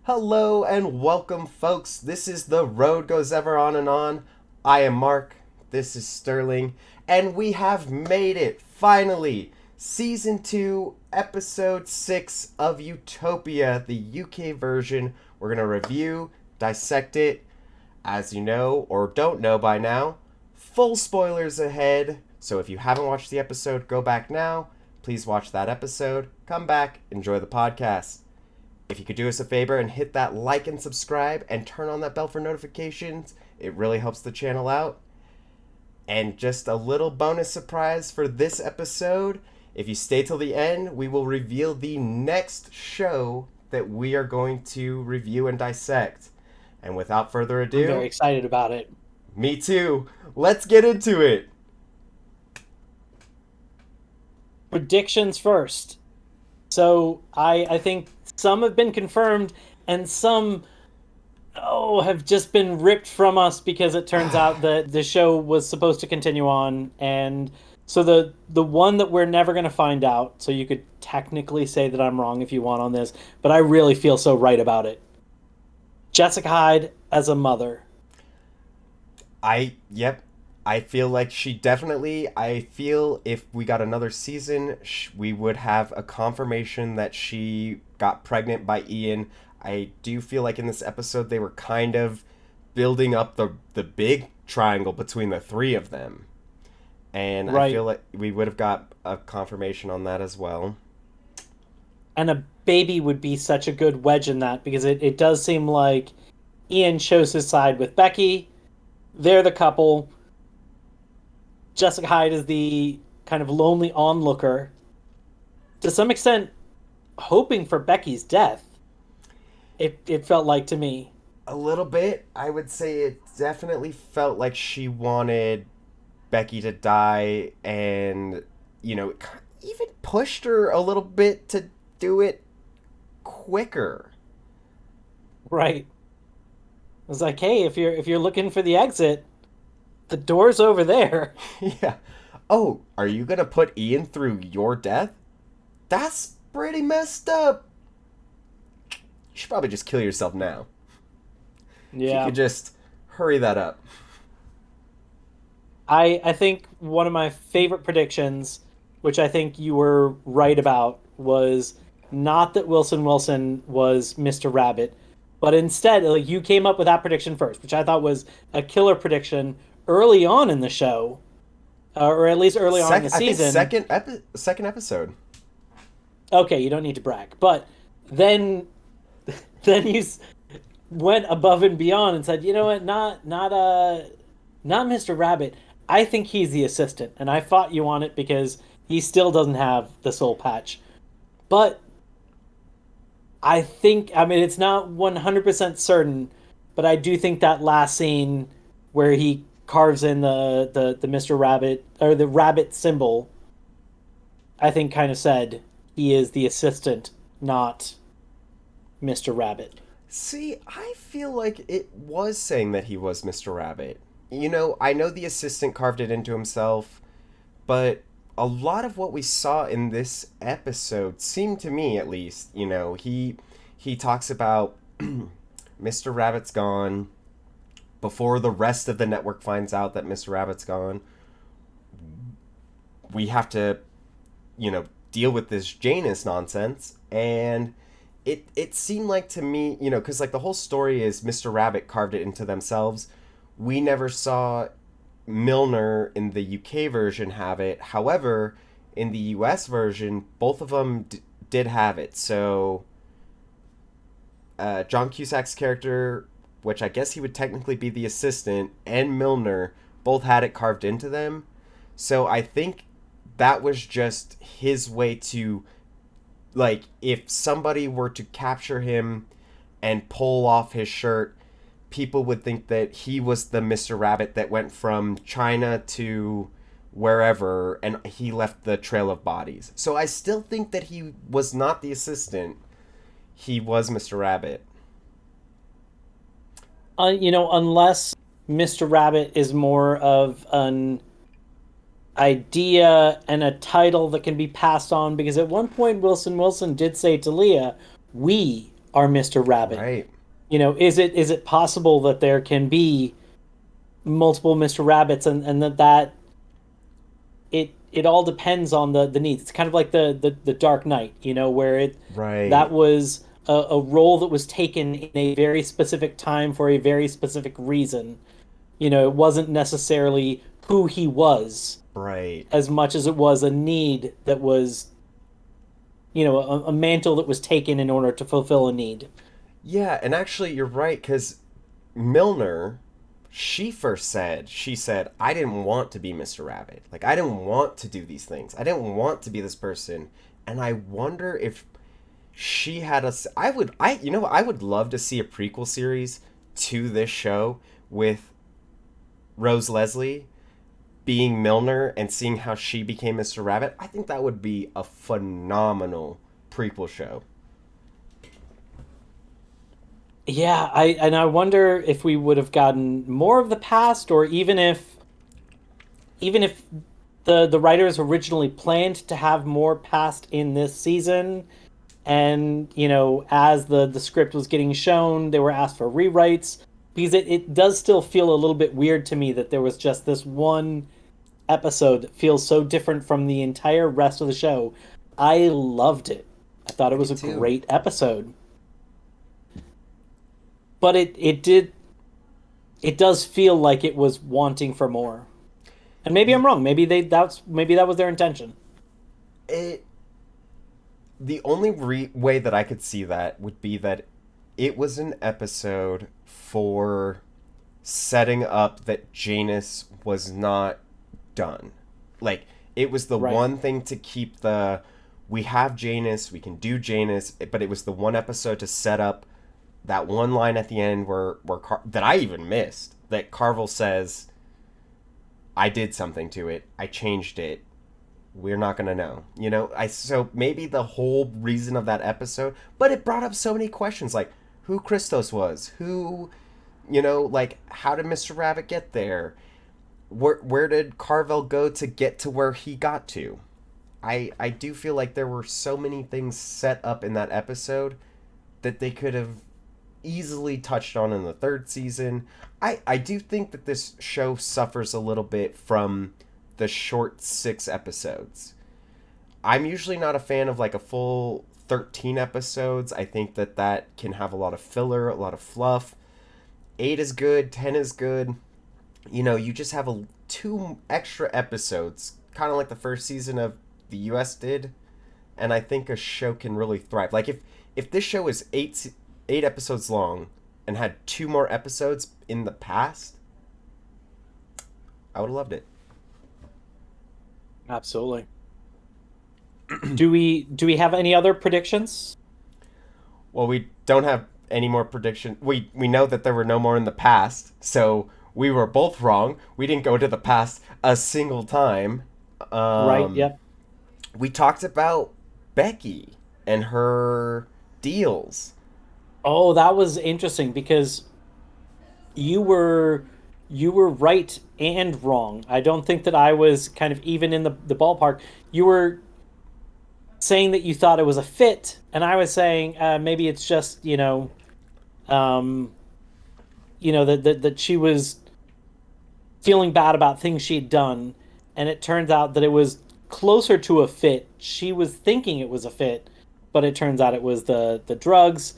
Hello and welcome, folks. This is The Road Goes Ever On and On. I am Mark. This is Sterling. And we have made it, finally. Season 2, Episode 6 of Utopia, the UK version. We're going to review, dissect it. As you know, or don't know by now, full spoilers ahead. So if you haven't watched the episode, go back now. Please watch that episode. Come back. Enjoy the podcast. If you could do us a favor and hit that like and subscribe and turn on that bell for notifications, it really helps the channel out. And just a little bonus surprise for this episode. If you stay till the end, we will reveal the next show that we are going to review and dissect. And without further ado, I'm very excited about it. me too. Let's get into it. Predictions first. So I think some have been confirmed and some have just been ripped from us because it turns out that the show was supposed to continue on. And so the one that we're never going to find out, so you could technically say that I'm wrong if you want on this, but I really feel so right about it. Jessica Hyde as a mother. Yep. I feel like I feel if we got another season, we would have a confirmation that she got pregnant by Ian. I do feel like in this episode they were kind of building up the big triangle between the three of them. And Right. I feel like we would have got a confirmation on that as well. And a baby would be such a good wedge in that because it does seem like Ian chose his side with Becky. They're the couple. Jessica Hyde is the kind of lonely onlooker. To some extent, hoping for Becky's death. It felt like to me. A little bit. I would say it definitely felt like she wanted Becky to die and, even pushed her a little bit to do it quicker. Right. I was like, hey, if you're looking for the exit, the door's over there. Yeah. Oh, are you gonna put Ian through your death? That's pretty messed up. You should probably just kill yourself now. If you Yeah. could just hurry that up. I think one of my favorite predictions, which I think you were right about, was not that Wilson Wilson was Mr. Rabbit, but instead, like you came up with that prediction first, which I thought was a killer prediction early on in the show, or at least early on in the I think season. second episode. Okay, you don't need to brag, but then then went above and beyond and said, you know what, not Mr. Rabbit. I think he's the assistant, and I fought you on it because he still doesn't have the soul patch. But I mean, it's not 100% certain, but I do think that last scene where he carves in the Mr. Rabbit, or the rabbit symbol, I think kind of said he is the assistant, not Mr. Rabbit. See, I feel like it was saying that he was Mr. Rabbit. I know the assistant carved it into himself, but a lot of what we saw in this episode seemed to me, at least, he talks about Mr. Rabbit's gone before the rest of the network finds out that Mr. Rabbit's gone. We have to, deal with this Janus nonsense, and it seemed like to me, because like the whole story is Mr. Rabbit carved it into themselves. We never saw Milner in the UK version have it. However, in the US version, both of them did have it. So, John Cusack's character, which I guess he would technically be the assistant, and Milner both had it carved into them. So I think that was just his way to, like, if somebody were to capture him and pull off his shirt, people would think that he was the Mr. Rabbit that went from China to wherever, and he left the trail of bodies. So I still think that he was not the assistant. He was Mr. Rabbit. Unless Mr. Rabbit is more of an idea and a title that can be passed on, because at one point Wilson Wilson did say to Leah, we are Mr. Rabbit? Right. Is it possible that there can be multiple Mr. Rabbits, and that it all depends on the needs. It's kind of like the Dark Knight, where that Right. was a role that was taken in a very specific time for a very specific reason. It wasn't necessarily who he was Right. as much as it was a need that was, a mantle that was taken in order to fulfill a need. Yeah, and actually you're right cuz Milner, she said, I didn't want to be Mr. Rabbit. Like, I didn't want to do these things. I didn't want to be this person. And I wonder if she had a. I would love to see a prequel series to this show with Rose Leslie being Milner and seeing how she became Mr. Rabbit. I think that would be a phenomenal prequel show. Yeah, I wonder if we would have gotten more of the past, or even if the writers originally planned to have more past in this season, and as the script was getting shown, they were asked for rewrites, because it does still feel a little bit weird to me that there was just this one episode that feels so different from the entire rest of the show. I loved it. I thought it Me was a too. great episode. But it does feel like it was wanting for more. And maybe I'm wrong. Maybe that was their intention. It the only way that I could see that would be that it was an episode for setting up that Janus was not done. Like, it was the Right. one thing to keep the we have Janus, we can do Janus, but it was the one episode to set up that one line at the end that I even missed, that Carvel says, I did something to it, I changed it, we're not gonna know. So maybe the whole reason of that episode, but it brought up so many questions, like who Christos was, like how did Mr. Rabbit get there, where did Carvel go to get to where he got to. I do feel like there were so many things set up in that episode that they could have easily touched on in the third season. I do think that this show suffers a little bit from the short 6 episodes. I'm usually not a fan of like a full 13 episodes. I think that can have a lot of filler, a lot of fluff. 8 is good, 10 is good. You just have 2 extra episodes, kind of like the first season of the US did, and I think a show can really thrive. Like, if this show is 8 episodes long and had 2 more episodes in the past, I would have loved it. Absolutely. Do we have any other predictions? Well, we don't have any more prediction. We know that there were no more in the past, so we were both wrong. We didn't go to the past a single time. Right. Um, Yep. we talked about Becky and her deals. Oh, that was interesting because you were you were right and wrong. I don't think that I was kind of even in the ballpark. You were saying that you thought it was a fit, and I was saying maybe it's just um, that she was feeling bad about things she had done, and it turns out that it was closer to a fit. She was thinking it was a fit, but it turns out it was the drugs.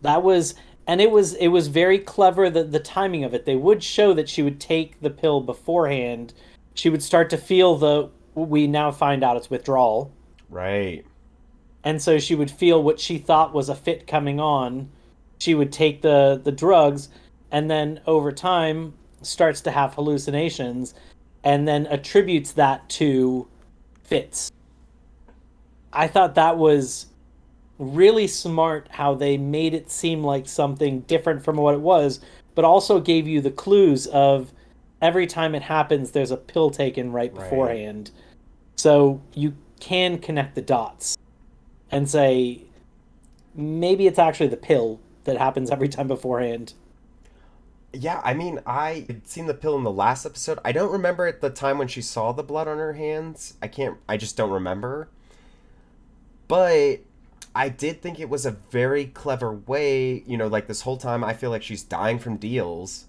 That was and it was very clever, the timing of it. They would show that she would take the pill beforehand. She would start to feel the we now find out it's withdrawal. Right. And so she would feel what she thought was a fit coming on. She would take the drugs, and then over time starts to have hallucinations, and then attributes that to fits. I thought that was really smart how they made it seem like something different from what it was, but also gave you the clues of every time it happens, there's a pill taken right Right. beforehand. So you can connect the dots and say maybe it's actually the pill that happens every time beforehand. Yeah, I mean, I had seen the pill in the last episode. I don't remember at the time when she saw the blood on her hands. I just don't remember. But I did think it was a very clever way, like this whole time I feel like she's dying from deals.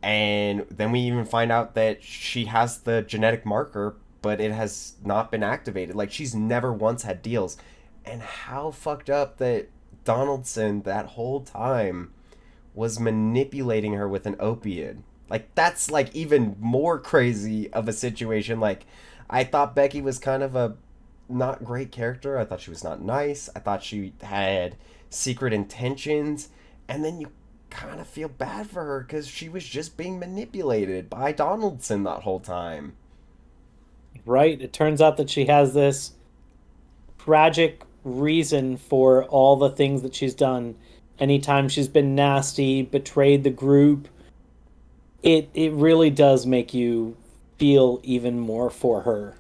And then we even find out that she has the genetic marker, but it has not been activated. Like, she's never once had deals. And how fucked up that Donaldson, that whole time, was manipulating her with an opiate. Like, that's, like, even more crazy of a situation. Like, I thought Becky was kind of a not great character. I thought she was not nice. I thought she had secret intentions. And then you kind of feel bad for her because she was just being manipulated by Donaldson that whole time. Right? It turns out that she has this tragic reason for all the things that she's done. Anytime she's been nasty, betrayed the group, it really does make you feel even more for her.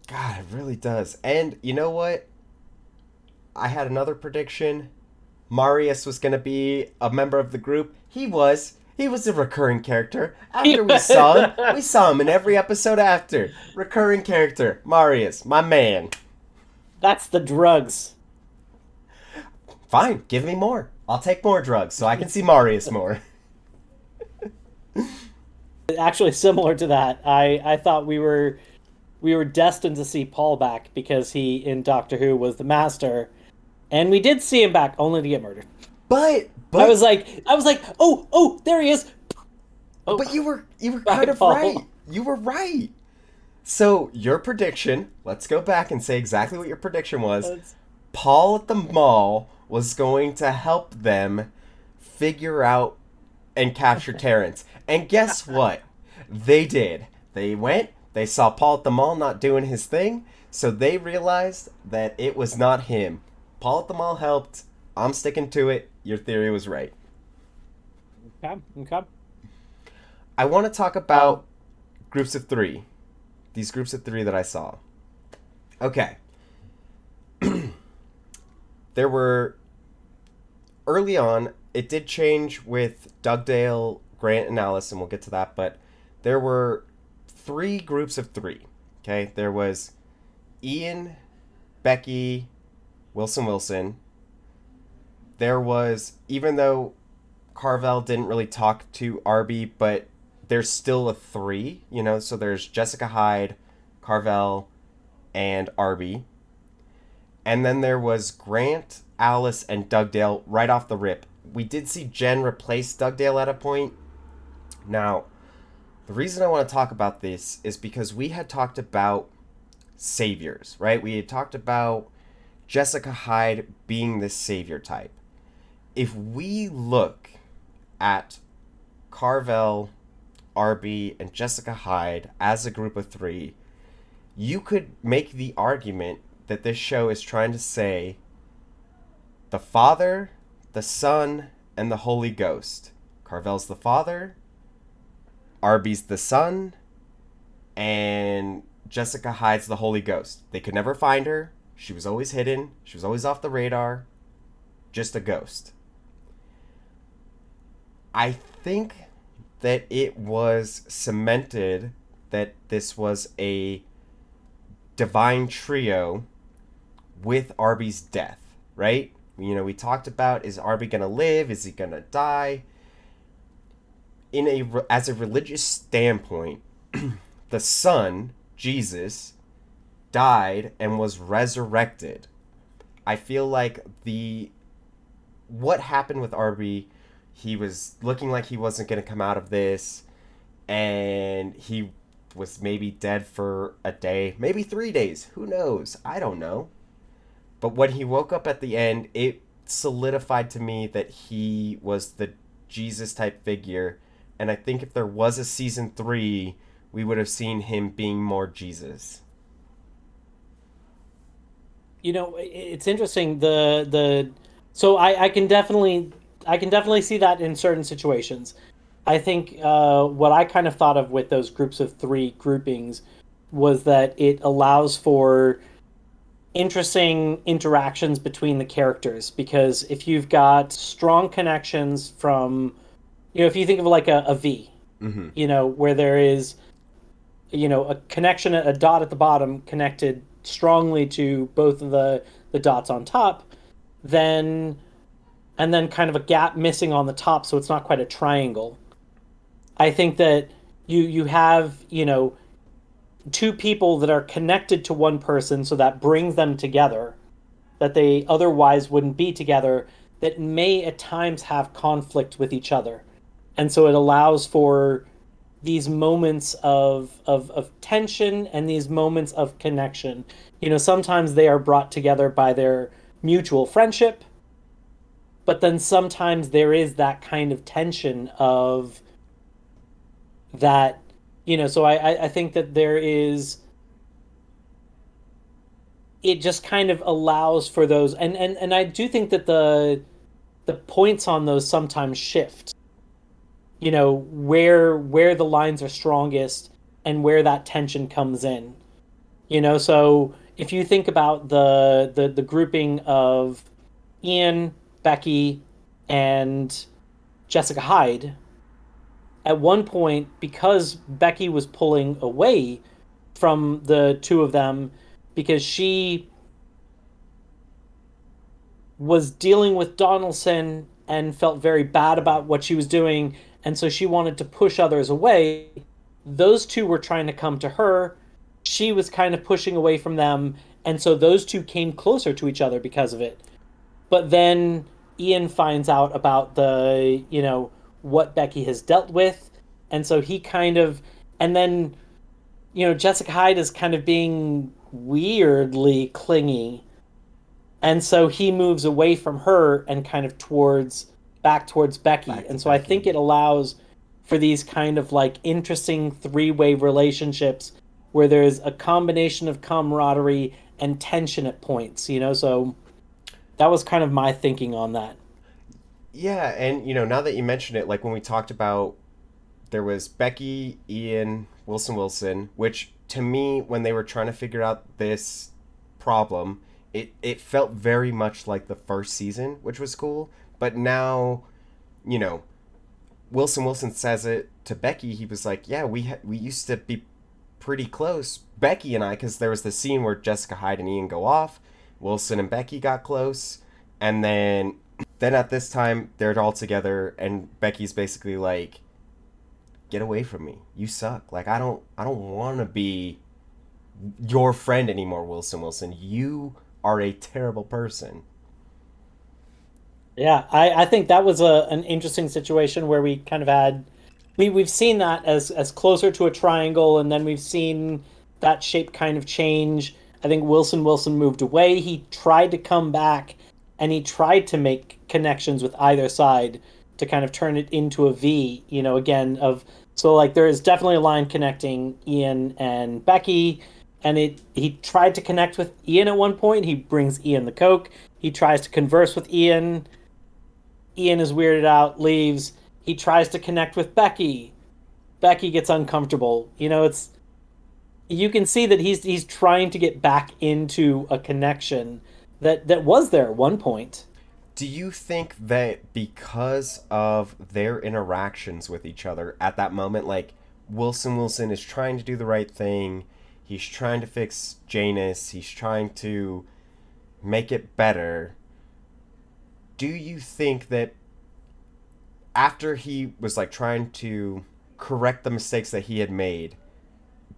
God, it really does. And you know what? I had another prediction. Marius was going to be a member of the group. He was. He was a recurring character. After we saw him in every episode after. Recurring character. Marius, my man. That's the drugs. Fine, give me more. I'll take more drugs so I can see Marius more. Actually, similar to that, I thought we were destined to see Paul back because he in Doctor Who was the master, and we did see him back only to get murdered. But I was like, oh, there he is. Oh, but you were kind of Paul. right. You were right. So your prediction, let's go back and say exactly what your prediction was. Paul at the mall was going to help them figure out and capture Terrence. And guess what? They did. They went, they saw Paul at the mall not doing his thing, so they realized that it was not him. Paul at the mall helped. I'm sticking to it. Your theory was right. Okay. I want to talk about groups of three. These groups of three that I saw. Okay. There were, early on, it did change with Dugdale, Grant, and Alice, and we'll get to that, but there were three groups of three. Okay? There was Ian, Becky, Wilson. There was, even though Carvel didn't really talk to Arby, but there's still a three, so there's Jessica Hyde, Carvel, and Arby. And then there was Grant, Alice, and Dugdale right off the rip. We did see Jen replace Dugdale at a point. Now, the reason I want to talk about this is because we had talked about saviors, right? We had talked about Jessica Hyde being this savior type. If we look at Carvel, Arby, and Jessica Hyde as a group of three, you could make the argument that this show is trying to say the Father, the Son, and the Holy Ghost. Carvel's the Father, Arby's the Son, and Jessica Hyde's the Holy Ghost. They could never find her. She was always hidden. She was always off the radar. Just a ghost. I think that it was cemented that this was a divine trio with Arby's death, right? We talked about, is Arby going to live? Is he going to die? As a religious standpoint, the Son, Jesus, died and was resurrected. I feel like what happened with Arby, he was looking like he wasn't going to come out of this, and he was maybe dead for a day, maybe 3 days. Who knows? I don't know. But when he woke up at the end, it solidified to me that he was the Jesus type figure. And I think if there was a season 3, we would have seen him being more Jesus. It's interesting. So I can definitely see that in certain situations. I think what I kind of thought of with those groups of three groupings was that it allows for interesting interactions between the characters, because if you've got strong connections from, if you think of like a V, where there is, a connection, a dot at the bottom connected strongly to both of the the dots on top, then and then kind of a gap missing on the top, so it's not quite a triangle. I think that you have, two people that are connected to one person, so that brings them together, that they otherwise wouldn't be together, that may at times have conflict with each other. And so it allows for these moments of tension and these moments of connection. Sometimes they are brought together by their mutual friendship, but then sometimes there is that kind of tension of that, so I think that there is, it just kind of allows for those, and I do think that the points on those sometimes shift, where the lines are strongest and where that tension comes in. So if you think about the grouping of Ian, Becky, and Jessica Hyde, at one point, because Becky was pulling away from the two of them because she was dealing with Donaldson and felt very bad about what she was doing, and so she wanted to push others away. Those two were trying to come to her. She was kind of pushing away from them, and so those two came closer to each other because of it. But then Ian finds out about what Becky has dealt with, and so he kind of, and then Jessica Hyde is kind of being weirdly clingy, and so he moves away from her and kind of back towards Becky. Back to And so I think Becky. it allows for these kind of like interesting three-way relationships where there's a combination of camaraderie and tension at points. So that was kind of my thinking on that. Yeah, and now that you mention it, like when we talked about, there was Becky, Ian, Wilson, which to me, when they were trying to figure out this problem, it felt very much like the first season, which was cool. But now, you know, Wilson says it to Becky. He was like, "Yeah, we used to be pretty close, Becky and I, because there was the scene where Jessica Hyde and Ian go off. Wilson and Becky got close, and then at this time they're all together, and Becky's basically like, "Get away from me. You suck. Like I don't want to be your friend anymore, Wilson. You are a terrible person." Yeah, I think that was an interesting situation where we kind of had we've seen that as closer to a triangle, and then we've seen that shape kind of change. I think Wilson moved away. He tried to come back, and he tried to make connections with either side to kind of turn it into a V. Again of so like there is definitely a line connecting Ian and Becky, and he tried to connect with Ian at one point. He brings Ian the Coke. He tries to converse with Ian. Ian is weirded out, leaves. He tries to connect with Becky. Becky gets uncomfortable. It's you can see that he's trying to get back into a connection that was there at one point. Do you think that because of their interactions with each other at that moment, like Wilson is trying to do the right thing, he's trying to fix Janus, he's trying to make it better. Do you think that after he was like trying to correct the mistakes that he had made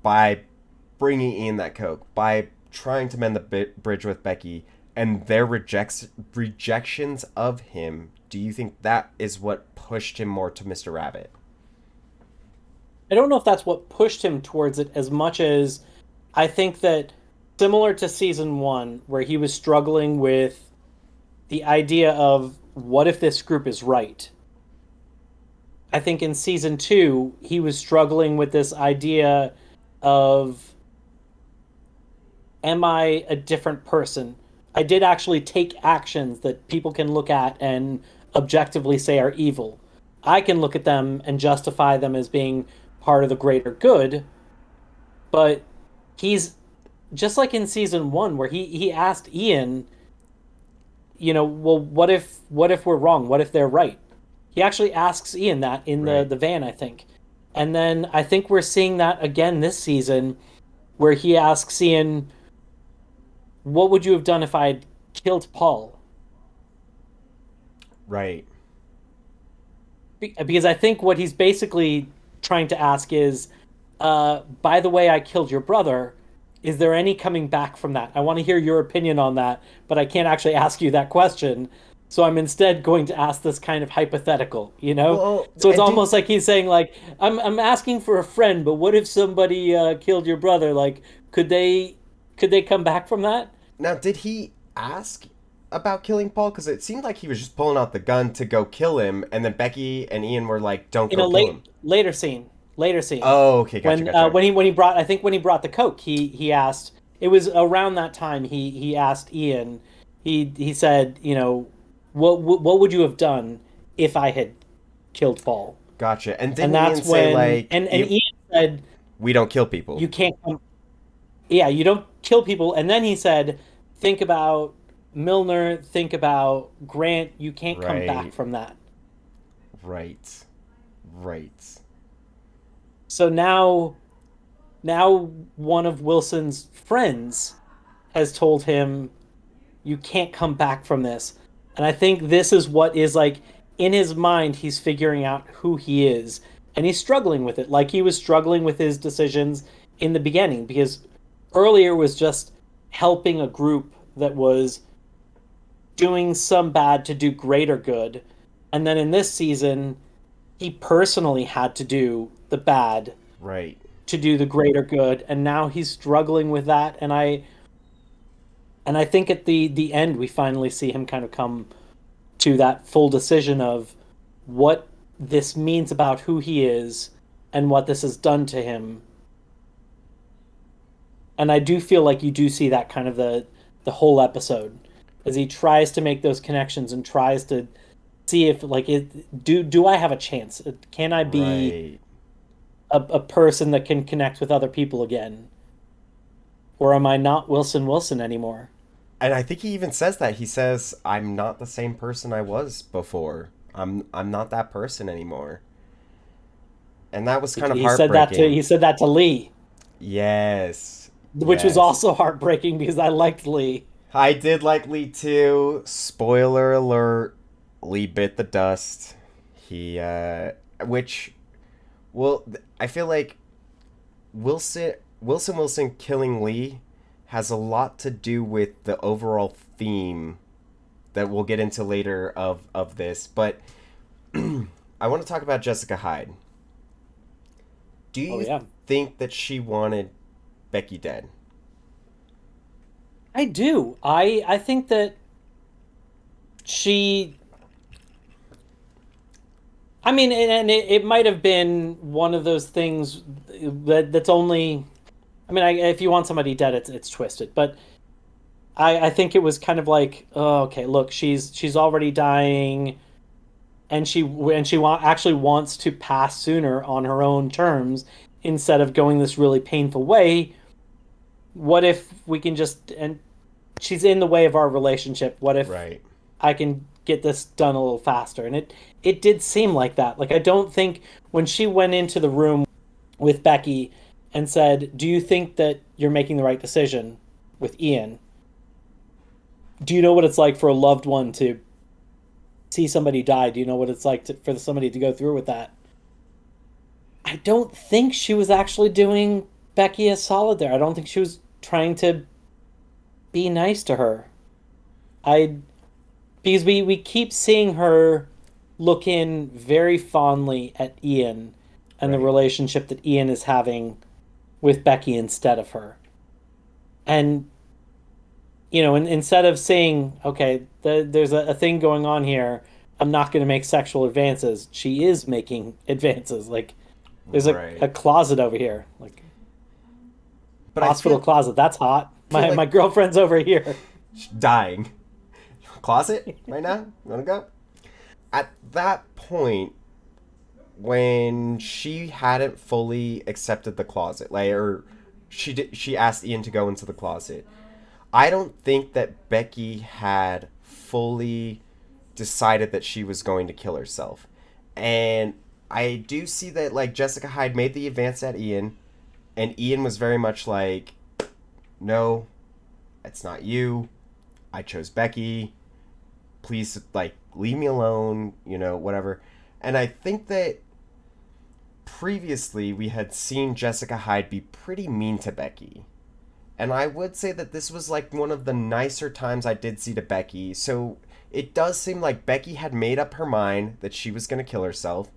by bringing in that Coke, by trying to mend the bridge with Becky, and their rejections of him, do you think that is what pushed him more to Mr. Rabbit? I don't know if that's what pushed him towards it as much as I think that similar to season one, where he was struggling with the idea of what if this group is right. I think in season two, he was struggling with this idea of am I a different person? I did actually take actions that people can look at and objectively say are evil. I can look at them and justify them as being part of the greater good, but he's just like in season one where he asked Ian, well, what if we're wrong? What if they're right? He actually asks Ian that in the Right. the van, I think. And then I think we're seeing that again this season where he asks Ian, what would you have done if I'd killed Paul. Right. Because I think what he's basically trying to ask is, by the way, I killed your brother. Is there any coming back from that? I want to hear your opinion on that, but I can't actually ask you that question. So I'm instead going to ask this kind of hypothetical, you know? Well, So it's and did almost like he's saying, like, I'm asking for a friend, but what if somebody killed your brother? Like, could they come back from that? now did he ask about killing Paul? Because it seemed like he was just pulling out the gun to go kill him, and then Becky and Ian were like, "Don't In go a kill him." later scene, Oh, okay, gotcha, gotcha. when he brought, I think when he brought the coke, he asked. It was around that time he asked Ian. He said, you know, what would you have done if I had killed Paul? Gotcha. And And didn't Ian that's say when like, and Ian said, we don't kill people? you can't come. Yeah, you don't kill people. And then he said, think about Milner, think about Grant. You can't come back Right, from that. right, right. So now one of Wilson's friends has told him you can't come back from this. And I think this is what is like in his mind he's figuring out who he is and he's struggling with it like he was struggling with his decisions in the beginning because earlier was just helping a group that was doing some bad to do greater good. And then in this season he personally had to do the bad Right. to do the greater good and now he's struggling with that and I think at the end we finally see him kind of come to that full decision of what this means about who he is and what this has done to him. And I do feel like you do see that kind of the whole episode as he tries to make those connections and tries to see if like do I have a chance? Can I be Right. a person that can connect with other people again? Or am I not Wilson anymore? And I think he even says that. He says, "I'm not the same person I was before. I'm not that person anymore." And that was kind of heartbreaking. He said that to Lee, Yes. which was Yes. also heartbreaking because I liked Lee. I did like Lee too. Spoiler alert, Lee bit the dust. He which well, I feel like Wilson killing Lee has a lot to do with the overall theme that we'll get into later of this, but I want to talk about Jessica Hyde. Do Oh you yeah. think that she wanted Becky dead? I do. I think that she I mean and it might have been one of those things that's only I mean if you want somebody dead it's twisted, but I think it was kind of like, oh, okay, look, she's already dying and she actually wants to pass sooner on her own terms instead of going this really painful way. What if we can just and she's in the way of our relationship. What if Right. I can get this done a little faster? And it did seem like that. Like I don't think when she went into the room with Becky and said, "Do you think that you're making the right decision with Ian? Do you know what it's like for a loved one to see somebody die? Do you know what it's like for somebody to go through with that?" I don't think she was actually doing Becky a solid there. I don't think she was trying to be nice to her. I because we keep seeing her look in very fondly at Ian and the Right. relationship that Ian is having with Becky instead of her. And you know, instead of saying, okay, there's a thing going on here, I'm not going to make sexual advances. She is making advances. Like there's a Right. closet over here, like But hospital closet. That's hot. feel My like girlfriend's over here. dying. Closet right now? You wanna go? At that point, when she hadn't fully accepted the closet, like, or she asked Ian to go into the closet. I don't think that Becky had fully decided that she was going to kill herself, and I do see that like Jessica Hyde made the advance at Ian, and Ian was very much like, "No, it's not you. I chose Becky. Please, like, leave me alone, whatever. And I think that previously we had seen Jessica Hyde be pretty mean to Becky. And I would say that this was like one of the nicer times I did see to Becky. So it does seem like Becky had made up her mind that she was going to kill herself.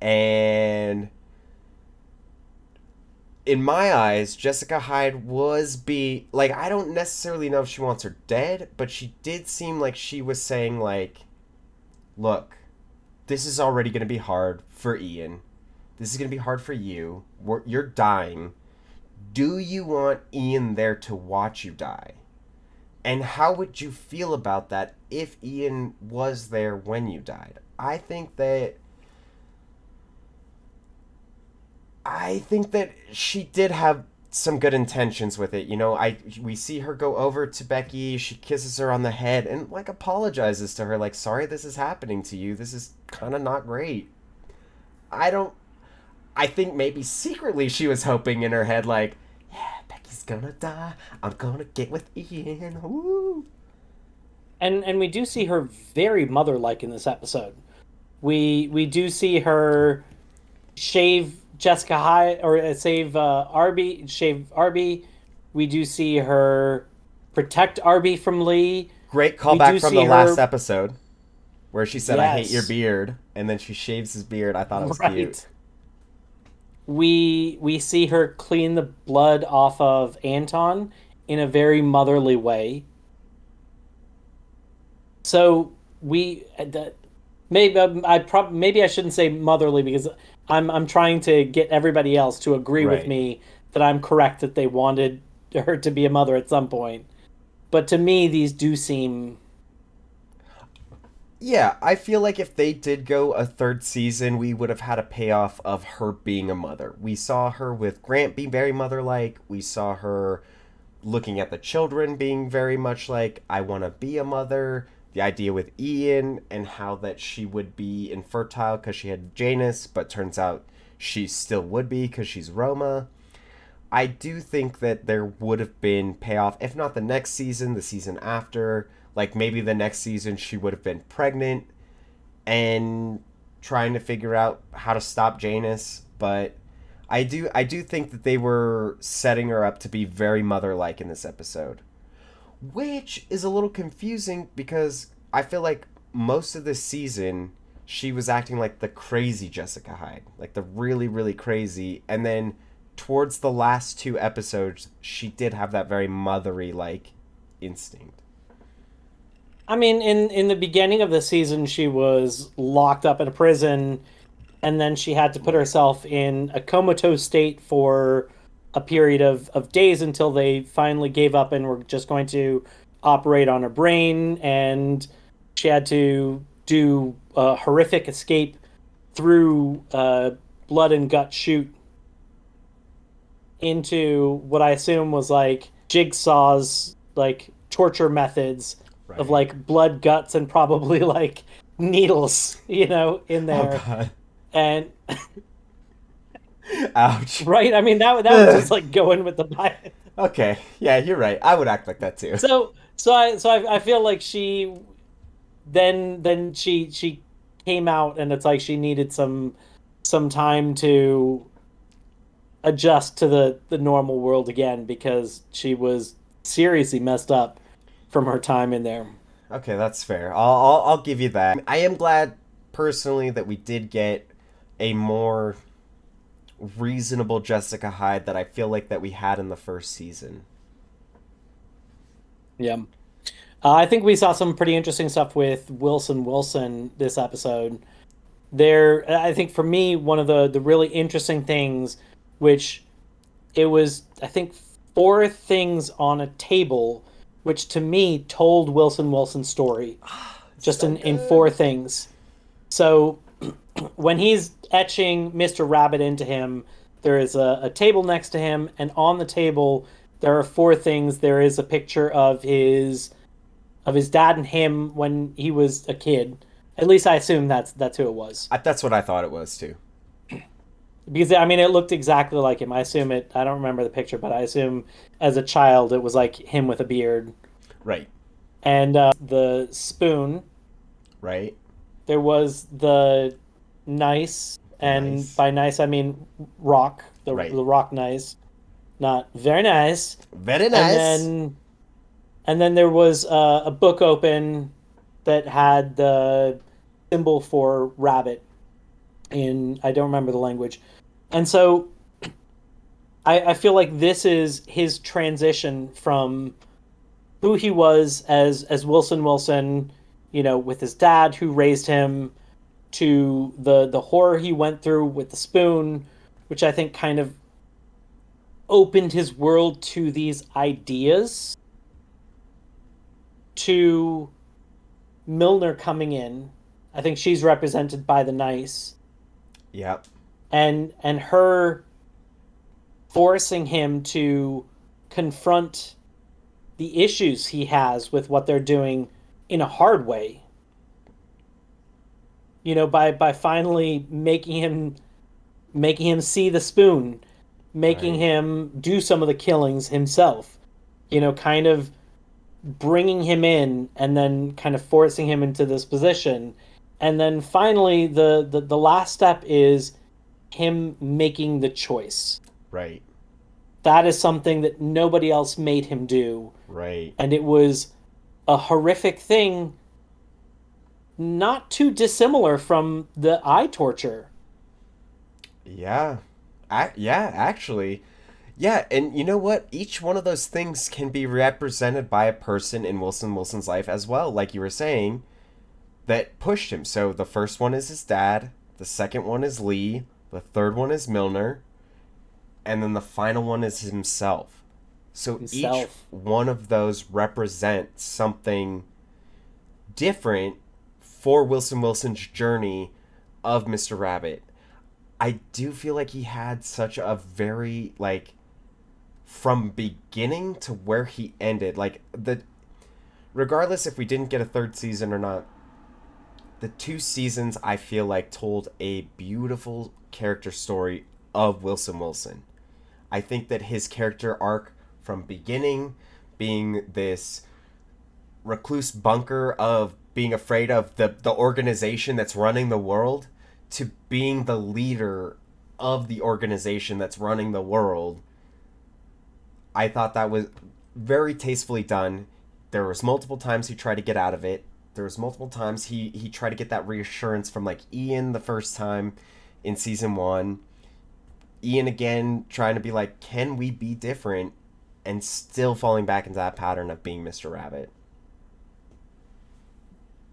And in my eyes, Jessica Hyde I don't necessarily know if she wants her dead, but she did seem like she was saying, like, look, this is already going to be hard for Ian. This is going to be hard for you. You're dying. Do you want Ian there to watch you die? And how would you feel about that if Ian was there when you died? I think that she did have some good intentions with it. We see her go over to Becky, she kisses her on the head and like apologizes to her, like, sorry this is happening to you. This is kind of not great. I think maybe secretly she was hoping in her head, like, yeah, Becky's gonna die. I'm gonna get with Ian. Woo. And we do see her very mother-like in this episode. We do see her shave Jessica Hyde, or shave Arby. We do see her protect Arby from Lee. Great callback from the last episode where she said, yes, I hate your beard, and then she shaves his beard. I thought it was cute. We see her clean the blood off of Anton in a very motherly way. So maybe I shouldn't say motherly, because I'm trying to get everybody else to agree with me that I'm correct, that they wanted her to be a mother at some point. But to me, these do seem... Yeah, I feel like if they did go a third season, we would have had a payoff of her being a mother. We saw her with Grant being very mother-like. We saw her looking at the children being very much like, I want to be a mother. The idea with Ian and how that she would be infertile because she had Janus, but turns out she still would be because she's Roma. I do think that there would have been payoff, if not the next season, the season after. Like, maybe the next season she would have been pregnant and trying to figure out how to stop Janus. But I do think that they were setting her up to be very mother-like in this episode. Which is a little confusing because I feel like most of this season she was acting like the crazy Jessica Hyde. Like the really, really crazy. And then towards the last 2 episodes, she did have that very mothery-like instinct. I mean, in the beginning of the season, she was locked up in a prison, and then she had to put herself in a comatose state for a period of days until they finally gave up and were just going to operate on her brain, and she had to do a horrific escape through blood and gut chute into what I assume was like Jigsaw's like torture methods. Right. Of like blood, guts, and probably like needles, in there. Oh, God. And ouch. Right? I mean, that was just like going with the vibe. Okay. Yeah, you're right. I would act like that too. So I feel like she then she came out, and it's like she needed some time to adjust to the normal world again, because she was seriously messed up from her time in there. Okay, that's fair. I'll give you that. I am glad personally that we did get a more reasonable Jessica Hyde that I feel like that we had in the first season. Yeah. I think we saw some pretty interesting stuff with Wilson this episode. I think for me, one of the really interesting things, which it was, I think, 4 things on a table, which to me told Wilson's story, just so in 4 things. So when he's etching Mr. Rabbit into him, there is a table next to him, and on the table there are 4 things. There is a picture of his dad and him when he was a kid. At least I assume that's who it was. That's what I thought it was too. Because, I mean, it looked exactly like him. I don't remember the picture, but I assume as a child it was like him with a beard. Right. and the spoon. Right. There was the nice, and Nice. by nice I mean rock, Right. the rock nice, not very nice. Very And nice. then there was a book open that had the symbol for rabbit in, I don't remember the language. And so I feel like this is his transition from who he was as Wilson Wilson, with his dad who raised him, to the horror he went through with the spoon, which I think kind of opened his world to these ideas, to Milner coming in. I think she's represented by the nice, Yep. and her forcing him to confront the issues he has with what they're doing in a hard way. By finally making him see the spoon, making Right. him do some of the killings himself. Kind of bringing him in and then kind of forcing him into this position. And then finally the last step is him making the choice. Right. That is something that nobody else made him do. Right. And it was a horrific thing, not too dissimilar from the eye torture. Yeah. Yeah, actually. Yeah, and you know what? Each one of those things can be represented by a person in Wilson's life as well, like you were saying, that pushed him. So the first one is his dad, the second one is Lee, the third one is Milner, and then the final one is himself. So each Himself. one of those represents something different for Wilson's journey of Mr. Rabbit. I do feel like he had such a very like from beginning to where he ended, like the regardless if we didn't get a third season or not, the two seasons I feel like told a beautiful character story of Wilson. I think that his character arc from beginning being this recluse bunker of being afraid of the organization that's running the world to being the leader of the organization that's running the world. I thought that was very tastefully done. There was multiple times he tried to get out of it. There was multiple times he tried to get that reassurance from like Ian the first time in season 1. Ian again trying to be like, can we be different? And still falling back into that pattern of being Mr. Rabbit.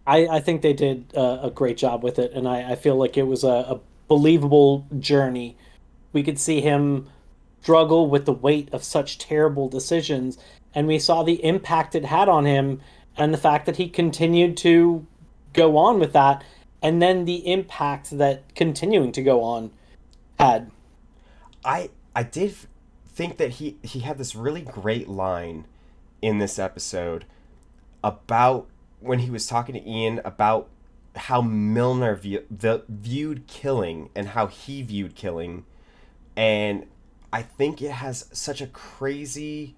I think they did a great job with it, and I feel like it was a believable journey. We could see him struggle with the weight of such terrible decisions, and we saw the impact it had on him, and the fact that he continued to go on with that, and then the impact that continuing to go on had. I did think that he had this really great line in this episode about when he was talking to Ian about how Milner viewed killing and how he viewed killing. And I think it has such a crazy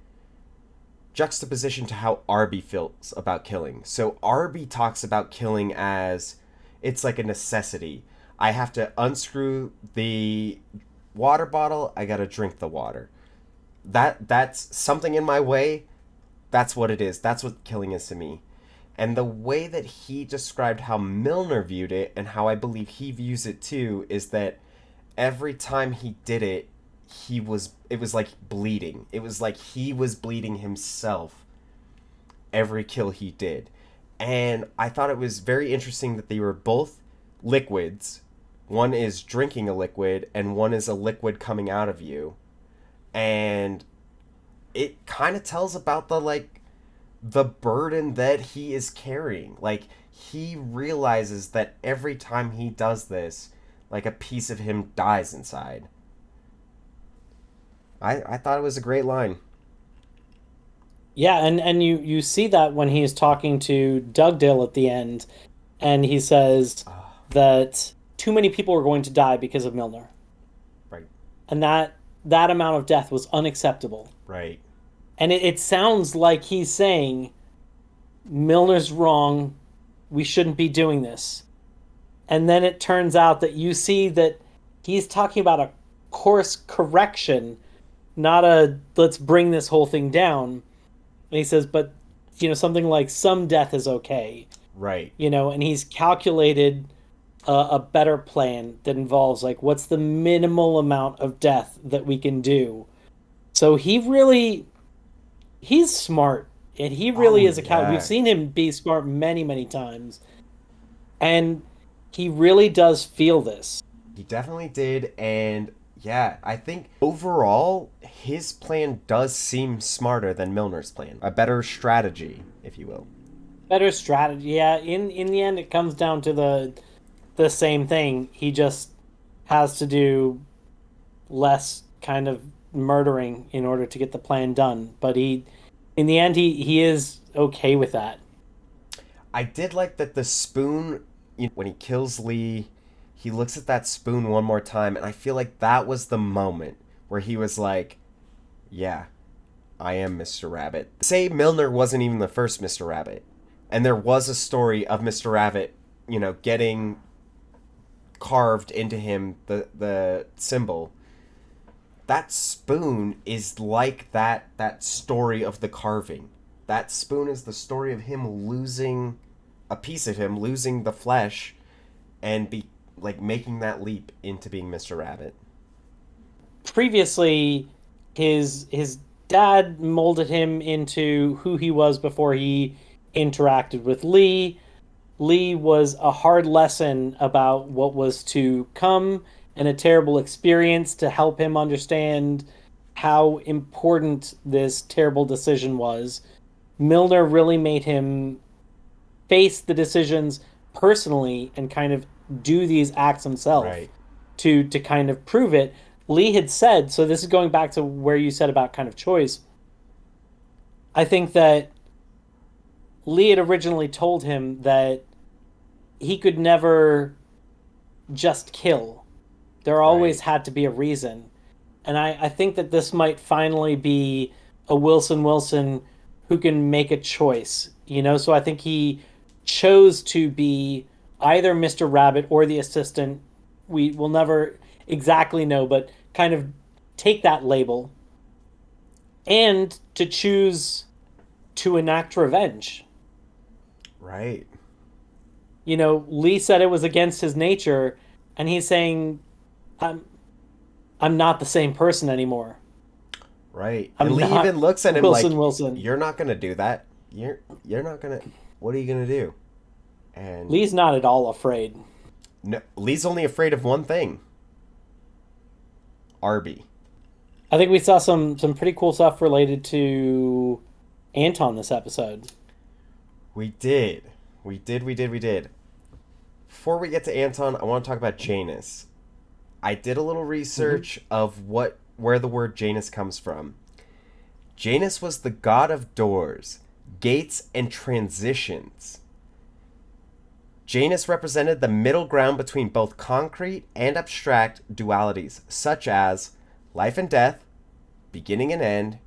juxtaposition to how Arby feels about killing. So Arby talks about killing as it's like a necessity. I have to unscrew the water bottle, I got to drink the water. That's something in my way. That's what it is. That's what killing is to me. And the way that he described how Milner viewed it and how I believe he views it too is that every time he did it, it was like bleeding. It was like he was bleeding himself every kill he did. And I thought it was very interesting that they were both liquids. One is drinking a liquid and one is a liquid coming out of you. And it kind of tells about the burden that he is carrying. Like he realizes that every time he does this, like a piece of him dies inside. I thought it was a great line. Yeah, and you see that when he's talking to Dugdale at the end, and he says Oh, that too many people are going to die because of Milner, right, and that amount of death was unacceptable. right, And it sounds like he's saying Milner's wrong. We shouldn't be doing this. And then it turns out that you see that he's talking about a course correction, not a let's bring this whole thing down. And he says, but something like some death is okay, Right. and he's calculated a better plan that involves like what's the minimal amount of death that we can do. So he's smart, and he really Oh is a cat. We've yeah. seen him be smart many, many times, and he really does feel this. He definitely did, and yeah, I think overall his plan does seem smarter than Milner's plan. A better strategy, if you will. Better strategy. Yeah, in the end, it comes down to the same thing. He just has to do less kind of murdering in order to get the plan done. But in the end, he is okay with that. I did like that the spoon, when he kills Lee, he looks at that spoon one more time, and I feel like that was the moment where he was like, yeah, I am Mr. Rabbit. Say Milner wasn't even the first Mr. Rabbit, and there was a story of Mr. Rabbit, getting carved into him, the symbol. That spoon is like that story of the carving. That spoon is the story of him losing a piece of him, losing the flesh, and be like making that leap into being Mr. Rabbit. Previously, his dad molded him into who he was before he interacted with Lee. Lee was a hard lesson about what was to come and a terrible experience to help him understand how important this terrible decision was. Milner really made him face the decisions personally and kind of do these acts himself Right. to kind of prove it. Lee had said, so this is going back to where you said about kind of choice. I think that Lee had originally told him that he could never just kill. There Right. always had to be a reason. And I think that this might finally be a Wilson who can make a choice, So I think he chose to be either Mr. Rabbit or the assistant. We will never exactly know, but kind of take that label and to choose to enact revenge. Right. Lee said it was against his nature, and he's saying, I'm I'm not the same person anymore. Right. And I'm Lee not even looks at him like, Wilson. "You're not gonna do that. You're not gonna. What are you gonna do?" And Lee's not at all afraid. no, Lee's only afraid of one thing: Arby. I think we saw some pretty cool stuff related to Anton this episode. We did. We did. We did. We did. Before we get to Anton, I want to talk about Janus. I did a little Mm-hmm. research of where the word Janus comes from. Janus was the god of doors, gates, and transitions. Janus represented the middle ground between both concrete and abstract dualities, such as life and death, beginning and end,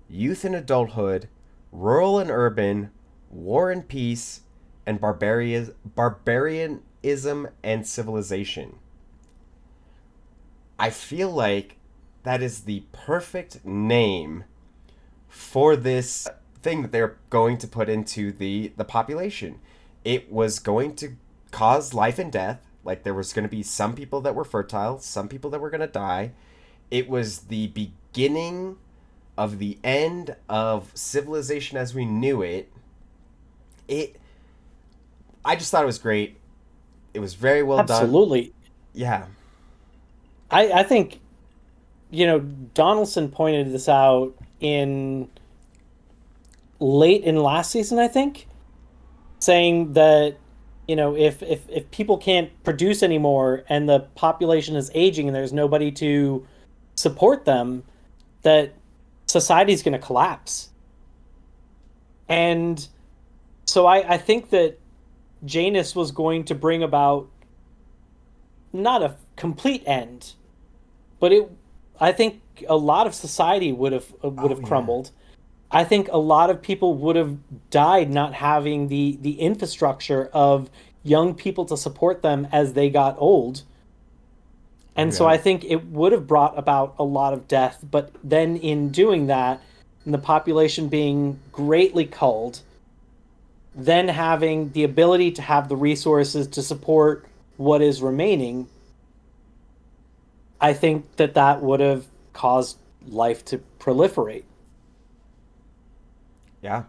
youth and adulthood, rural and urban, war and peace, and barbarianism and civilization. I feel like that is the perfect name for this thing that they're going to put into the population. It was going to cause life and death. Like there was going to be some people that were fertile, some people that were going to die. It was the beginning of the end of civilization as we knew it. It I just thought it was great. It was very well done. Absolutely. Yeah. I think, Donaldson pointed this out in late in last season, I think, saying that, if people can't produce anymore and the population is aging and there's nobody to support them, that society's going to collapse. And so I think that Janus was going to bring about not a complete end, but I think a lot of society would have Oh yeah. crumbled. I think a lot of people would have died not having the infrastructure of young people to support them as they got old. Oh And so yeah. I think it would have brought about a lot of death, but then in doing that, and the population being greatly culled, then having the ability to have the resources to support what is remaining, I think that that would have caused life to proliferate. Yeah.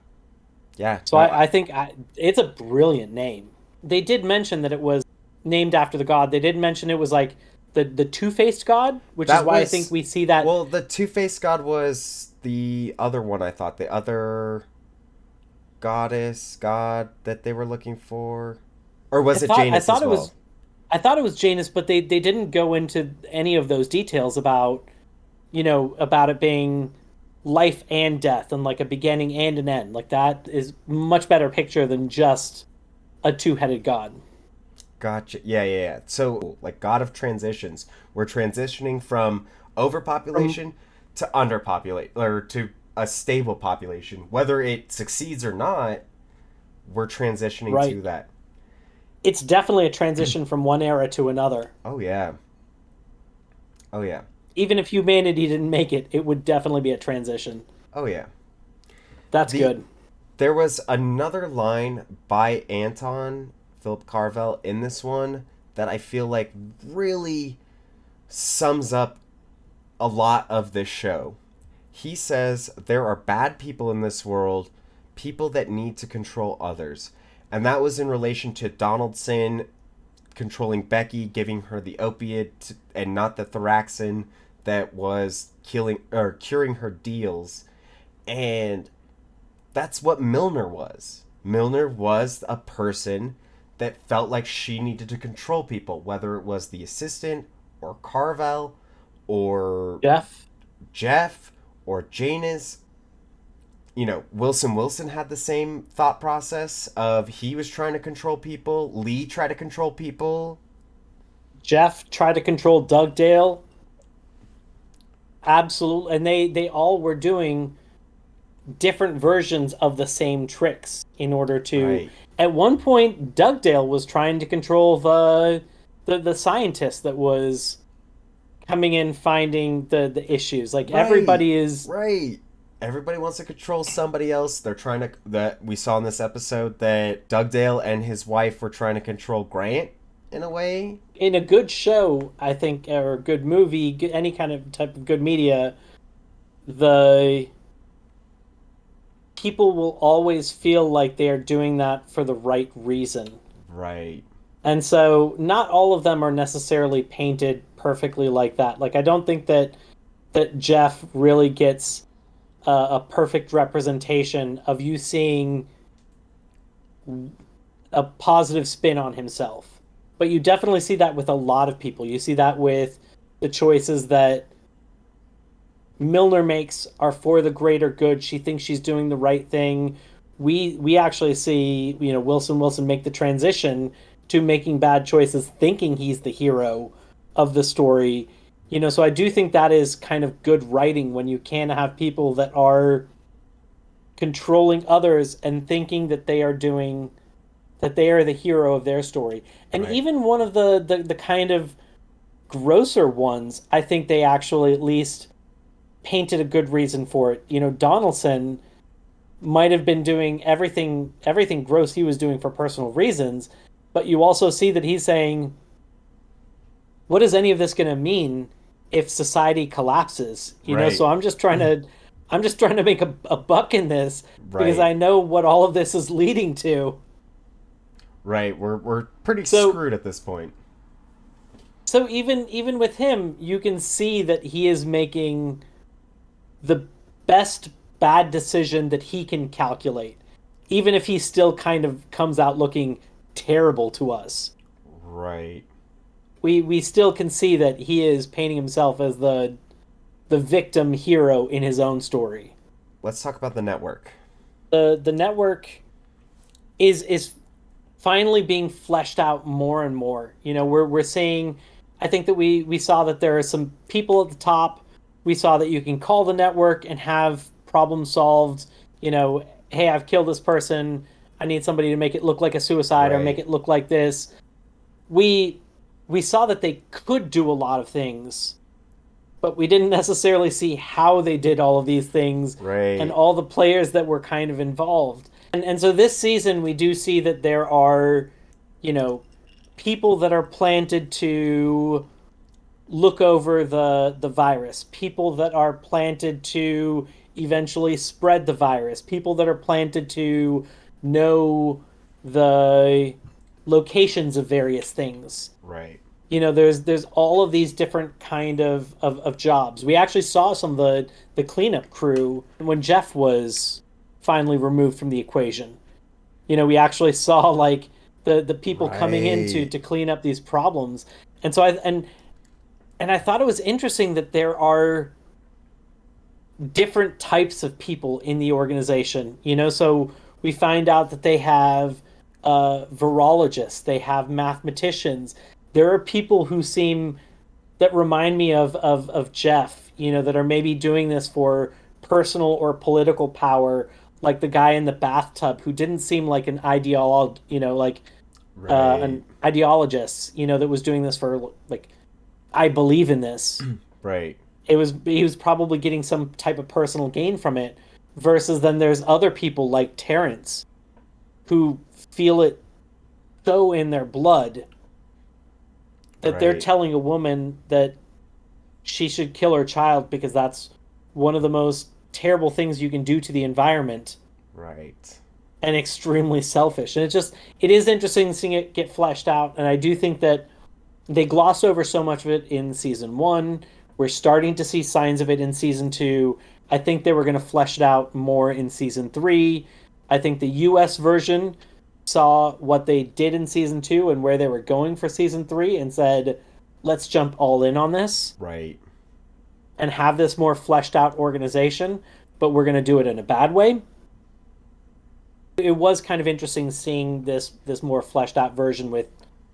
Yeah. So No. I think it's a brilliant name. They did mention that it was named after the god. They did mention it was like the two-faced god, which is That why I think was we see that. well, the two-faced god was the other one I thought. The other goddess god that they were looking for. Or was it I Janus thought as it well? was I thought it was Janus, but they didn't go into any of those details about, about it being life and death and like a beginning and an end. Like that is much better picture than just a two-headed god. Gotcha. Yeah, yeah, yeah. So, like god of transitions, we're transitioning from From overpopulation to underpopulate or to a stable population. Whether it succeeds or not, we're transitioning right. to that. It's definitely a transition from one era to another. Oh yeah. Oh yeah. Even if humanity didn't make it, it would definitely be a transition. Oh yeah. That's The good. There was another line by Anton Philip Carvel in this one that I feel like really sums up a lot of this show. He says there are bad people in this world, people that need to control others. And that was in relation to Donaldson controlling Becky, giving her the opiate and not the Thoraxin that was killing or curing her deals. And that's what Milner was. Milner was a person that felt like she needed to control people, whether it was the assistant or Carvel or Jeff? Jeff or Janus. Wilson had the same thought process of he was trying to control people. Lee tried to control people. Jeff tried to control Dugdale. Absolutely. And they all were doing different versions of the same tricks in order to Right. at one point Dugdale was trying to control the scientist that was coming in finding the issues. Like Right. everybody is Right. Everybody wants to control somebody else. They're trying to that we saw in this episode that Dugdale and his wife were trying to control Grant in a way. in a good show, I think, or a good movie, any kind of type of good media, the people will always feel like they are doing that for the right reason. Right. And so not all of them are necessarily painted perfectly like that. Like I don't think that Jeff really gets a perfect representation of you seeing a positive spin on himself. But you definitely see that with a lot of people. You see that with the choices that Milner makes are for the greater good. She thinks she's doing the right thing. We actually see, Wilson make the transition to making bad choices, thinking he's the hero of the story. So I do think that is kind of good writing when you can have people that are controlling others and thinking that they are the hero of their story. And Right. even one of the kind of grosser ones, I think they actually at least painted a good reason for it. Donaldson might have been doing everything gross he was doing for personal reasons, but you also see that he's saying, what is any of this going to mean if society collapses? So Right. I'm just trying to make a buck in this because Right. I know what all of this is leading to. Right. We're pretty So screwed at this point. so even with him, you can see that he is making the best bad decision that he can calculate, even if he still kind of comes out looking terrible to us. Right. We still can see that he is painting himself as the victim hero in his own story. Let's talk about the network. The network is finally being fleshed out more and more. We're seeing. I think that we saw that there are some people at the top. We saw that you can call the network and have problem solved hey, I've killed this person. I need somebody to make it look like a suicide or make Right. it look like this. We we saw that they could do a lot of things, but we didn't necessarily see how they did all of these things and Right. all the players that were kind of involved. And so this season we do see that there are, you know, people that are planted to look over the virus, people that are planted to eventually spread the virus, people that are planted to know the locations of various things. Right. There's all of these different kind of jobs. We actually saw some of the cleanup crew when Jeff was finally removed from the equation. We actually saw like the people coming in to Right. to clean up these problems. And so I thought it was interesting that there are different types of people in the organization. So we find out that they have virologists, they have mathematicians. There are people who seem that remind me of Jeff, that are maybe doing this for personal or political power, like the guy in the bathtub who didn't seem like Right. an ideologist, that was doing this for like I believe in this. Right. He was probably getting some type of personal gain from it, versus then there's other people like Terrence who feel it so in their blood that they're Right. telling a woman that she should kill her child because that's one of the most terrible things you can do to the environment, Right. and extremely selfish. And it is interesting seeing it get fleshed out, and I do think that they gloss over so much of it in season 1. We're starting to see signs of it in season 2. I think they were going to flesh it out more in season 3. I think the US version saw what they did in season 2 and where they were going for season 3 and said, let's jump all in on this Right. and have this more fleshed out organization, but we're going to do it in a bad way. It was kind of interesting seeing this more fleshed out version with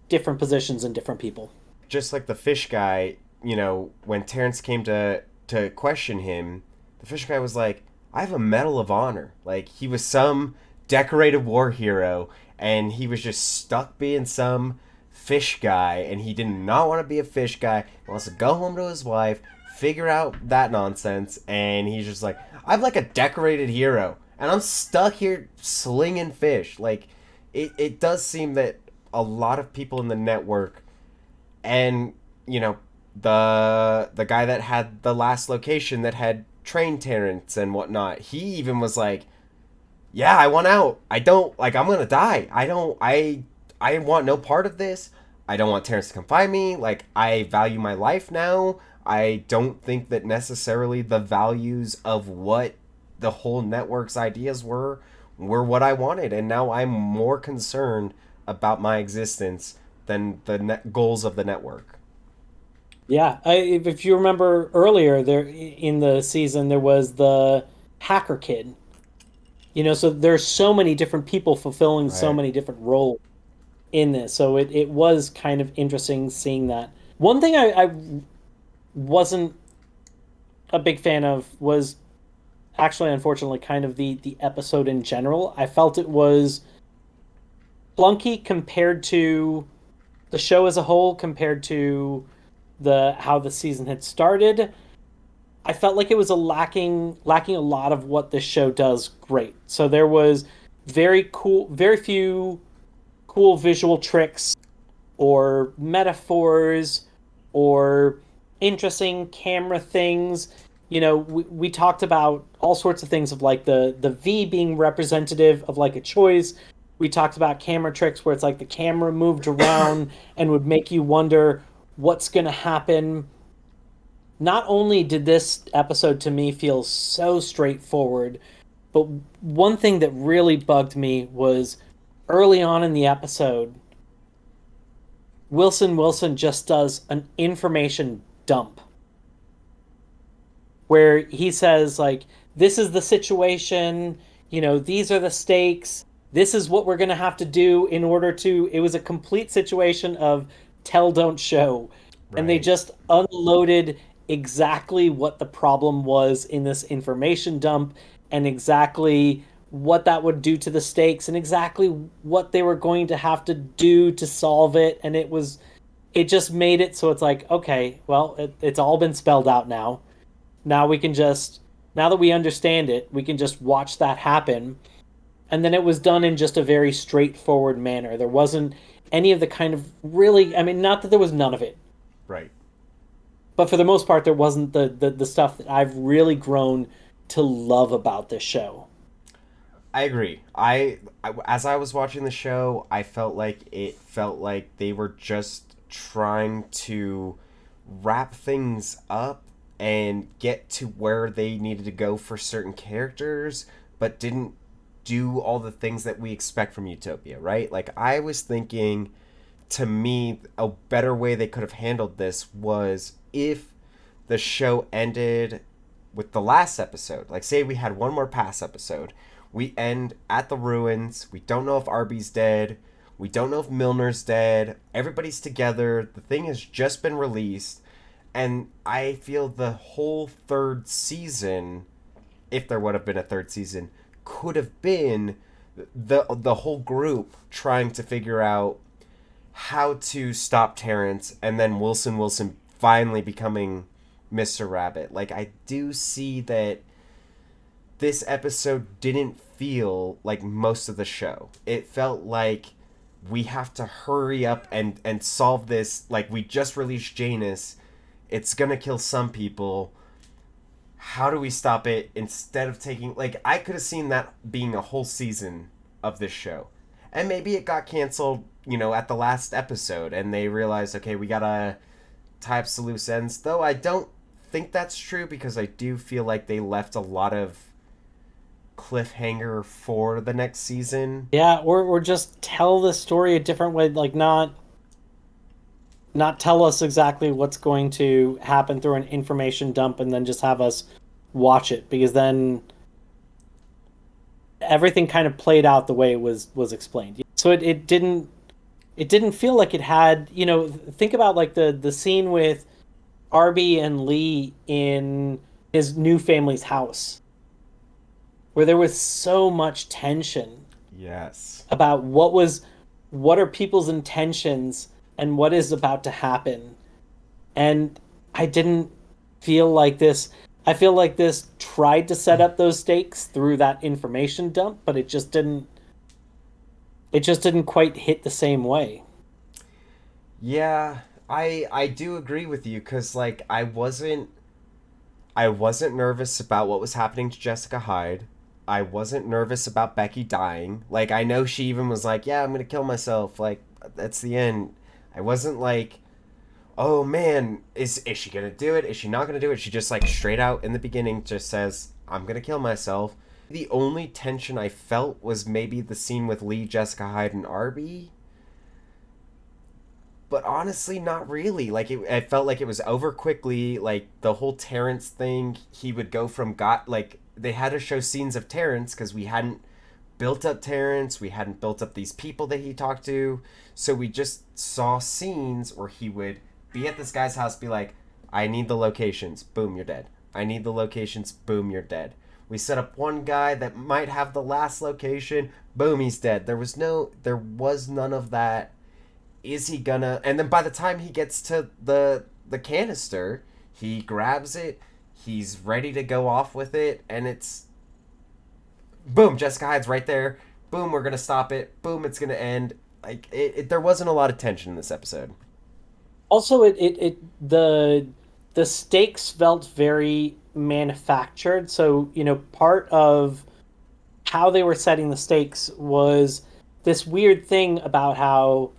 different positions and different people. Just like the fish guy, when Terrence came to question him, the fish guy was like, "I have a Medal of Honor." Like he was some decorated war hero, and he was just stuck being some fish guy, and he did not want to be a fish guy. He wants to go home to his wife, figure out that nonsense, and he's just like, "I'm like a decorated hero, and I'm stuck here slinging fish." Like, it does seem that a lot of people in the network and the guy that had the last location that had trained Terrence and whatnot, he even was like, yeah, I want out. I don't like, I'm gonna die. I want no part of this. I don't want Terrence to come find me. Like, I value my life now. I don't think that necessarily the values of what the whole network's ideas were what I wanted, and now I'm more concerned about my existence than the goals of the network. Yeah, if you remember earlier there in the season, there was the hacker kid. So there's so many different people fulfilling so Right. many different roles in this. So it was kind of interesting seeing that. One thing I wasn't a big fan of was actually, unfortunately, kind of the episode in general. I felt it was clunky compared to the show as a whole, compared to the how the season had started. I felt like it was a lacking a lot of what this show does great. So there was very few cool visual tricks or metaphors or interesting camera things. We talked about all sorts of things of like the V being representative of like a choice. We talked about camera tricks where it's like the camera moved around and would make you wonder what's going to happen. Not only did this episode to me feel so straightforward, but one thing that really bugged me was early on in the episode, Wilson just does an information dump where he says like, this is the situation, these are the stakes, this is what we're going to have to do in order to. It was a complete situation of tell don't show, and they Right. just unloaded exactly what the problem was in this information dump, and exactly what that would do to the stakes and exactly what they were going to have to do to solve it. And it just made it so it's like, okay, well, it's all been spelled out now. Now we can just, now that we understand it, we can just watch that happen. And then it was done in just a very straightforward manner. There wasn't any of the kind of really, I mean, not that there was none of it, Right. but for the most part, there wasn't the stuff that I've really grown to love about this show. I agree. As I was watching the show, I felt like they were just trying to wrap things up and get to where they needed to go for certain characters, but didn't do all the things that we expect from Utopia, right? Like, I was thinking, to me, a better way they could have handled this was if the show ended with the last episode. Like, say we had one more pass episode. We end at the ruins. We don't know if Arby's dead. We don't know if Milner's dead. Everybody's together. The thing has just been released. And I feel the whole third season, if there would have been a third season, could have been the whole group trying to figure out how to stop Terrence, and then Wilson finally becoming Mr. Rabbit. Like, I do see that this episode didn't feel like most of the show. It felt like we have to hurry up and solve this. Like, we just released Janus. It's gonna kill some people. How do we stop it? Instead of taking, like, I could have seen that being a whole season of this show. And maybe it got canceled, at the last episode, and they realized, okay, we gotta tie up some loose ends. Though I don't think that's true, because I do feel like they left a lot of cliffhanger for the next season. Yeah, or just tell the story a different way, like not tell us exactly what's going to happen through an information dump and then just have us watch it, because then everything kind of played out the way it was explained. So it didn't feel like it had, think about like the scene with Arby and Lee in his new family's house, where there was so much tension Yes. about what are people's intentions and what is about to happen. And I didn't feel like this. I feel like this tried to set up those stakes through that information dump, but it just didn't quite hit the same way. Yeah, I do agree with you, cuz like I wasn't nervous about what was happening to Jessica Hyde. I wasn't nervous about Becky dying. Like, I know she even was like, "Yeah, I'm going to kill myself." Like, that's the end. I wasn't like, "Oh man, is she going to do it? Is she not going to do it?" She just, like, straight out in the beginning just says, "I'm going to kill myself." The only tension I felt was maybe the scene with Lee, Jessica Hyde, and Arby. But honestly, not really. Like, it felt like it was over quickly. Like, the whole Terrence thing, he would go from like, they had to show scenes of Terrence because we hadn't built up Terrence. We hadn't built up these people that he talked to. So we just saw scenes where he would be at this guy's house, be like, "I need the locations." Boom, you're dead. "I need the locations." Boom, you're dead. We set up one guy that might have the last location. Boom, he's dead. There was none of that. Is he gonna? And then by the time he gets to the canister, he grabs it. He's ready to go off with it, and it's boom. Jessica Hyde's right there. Boom, we're gonna stop it. Boom, it's gonna end. Like, there wasn't a lot of tension in this episode. Also, the stakes felt very manufactured. So, part of how they were setting the stakes was this weird thing about how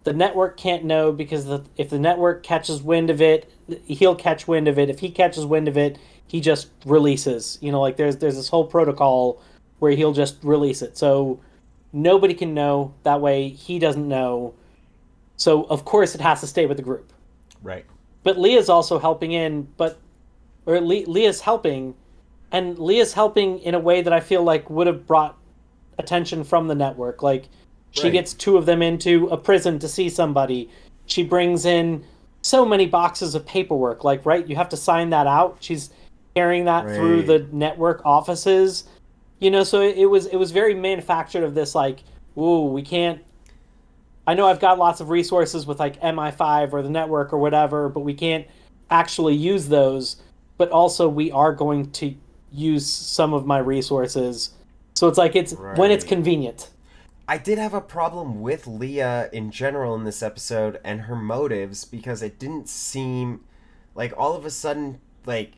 the network can't know, because if the network catches wind of it, he'll catch wind of it. If he catches wind of it, he just releases. Like, there's this whole protocol where he'll just release it. So nobody can know. That way he doesn't know. So of course it has to stay with the group. Right. But Leah's also helping Leah's helping, and Leah's helping in a way that I feel like would have brought attention from the network. Like, she Right. gets two of them into a prison to see somebody. She brings in so many boxes of paperwork. Like, right, you have to sign that out. She's carrying that through Right. the network offices. So it was very manufactured of this like, ooh, we can't. I know I've got lots of resources with like MI5 or the network or whatever, but we can't actually use those. But also, we are going to use some of my resources. So it's like it's when it's Right. convenient. I did have a problem with Leah in general in this episode and her motives because it didn't seem like all of a sudden, like,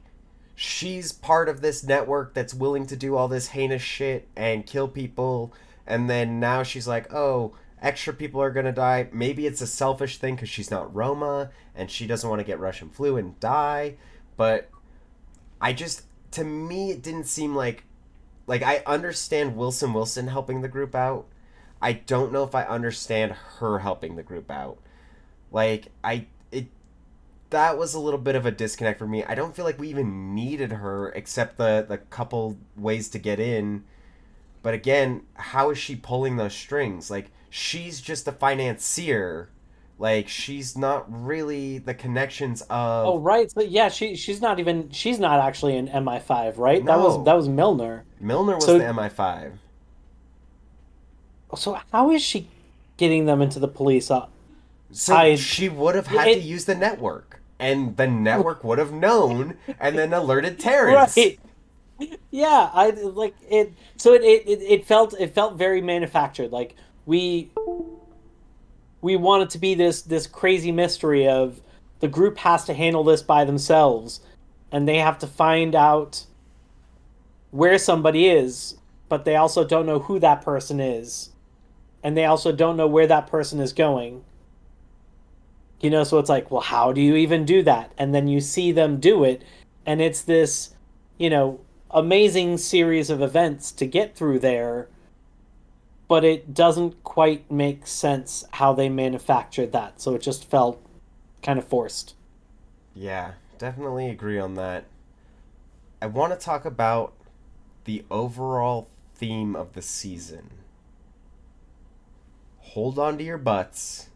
she's part of this network that's willing to do all this heinous shit and kill people, and then now she's like, oh, extra people are gonna die. Maybe it's a selfish thing because she's not Roma and she doesn't want to get Russian flu and die, but I just, to me, it didn't seem like I understand Wilson helping the group out. I don't know if I understand her helping the group out. Like I it that was a little bit of a disconnect for me. I don't feel like we even needed her except the couple ways to get in. But again, how is she pulling those strings? Like she's just a financier. Like she's not really the connections Oh, of right. So yeah, she's not actually an MI5, right? That no. was Milner. Milner was the So MI5. so how is she getting them into the police? So I she would have had to it use the network, and the network would have known and then alerted Terrence. right. Yeah, I like it. So it felt very manufactured. Like we we want it to be this crazy mystery of the group has to handle this by themselves, and they have to find out where somebody is, but they also don't know who that person is, and they also don't know where that person is going. So it's like, well, how do you even do that? And then you see them do it, and it's this, you know, amazing series of events to get through there, but it doesn't quite make sense how they manufactured that. So it just felt kind of forced. Yeah, definitely agree on that. I want to talk about the overall theme of the season. Hold on to your butts.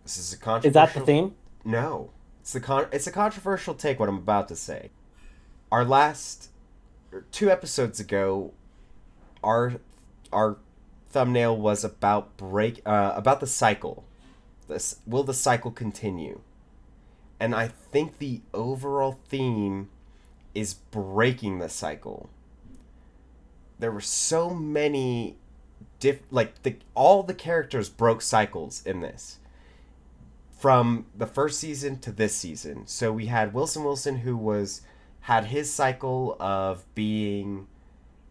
This is a Is that the controversial. theme? No, it's a controversial take. What I'm about to say. Our last 2 episodes ago, our our thumbnail was about the cycle. This will the cycle continue? And I think the overall theme is breaking the cycle. There were so many all the characters broke cycles in this from the first season to this season. So we had Wilson who was had his cycle of being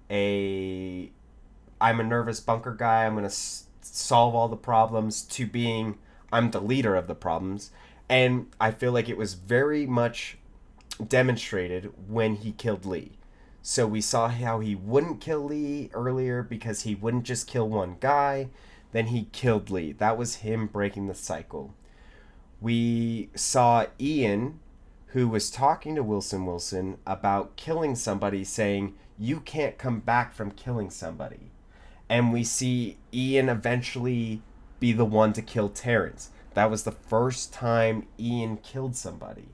a I'm a nervous bunker guy. I'm going to solve all the problems to being I'm the leader of the problems. And I feel like it was very much demonstrated when he killed Lee. So we saw how he wouldn't kill Lee earlier because he wouldn't just kill one guy. Then he killed Lee. That was him breaking the cycle. We saw Ian, who was talking to Wilson about killing somebody, saying, you can't come back from killing somebody. And we see Ian eventually be the one to kill Terrence. That was the first time Ian killed somebody.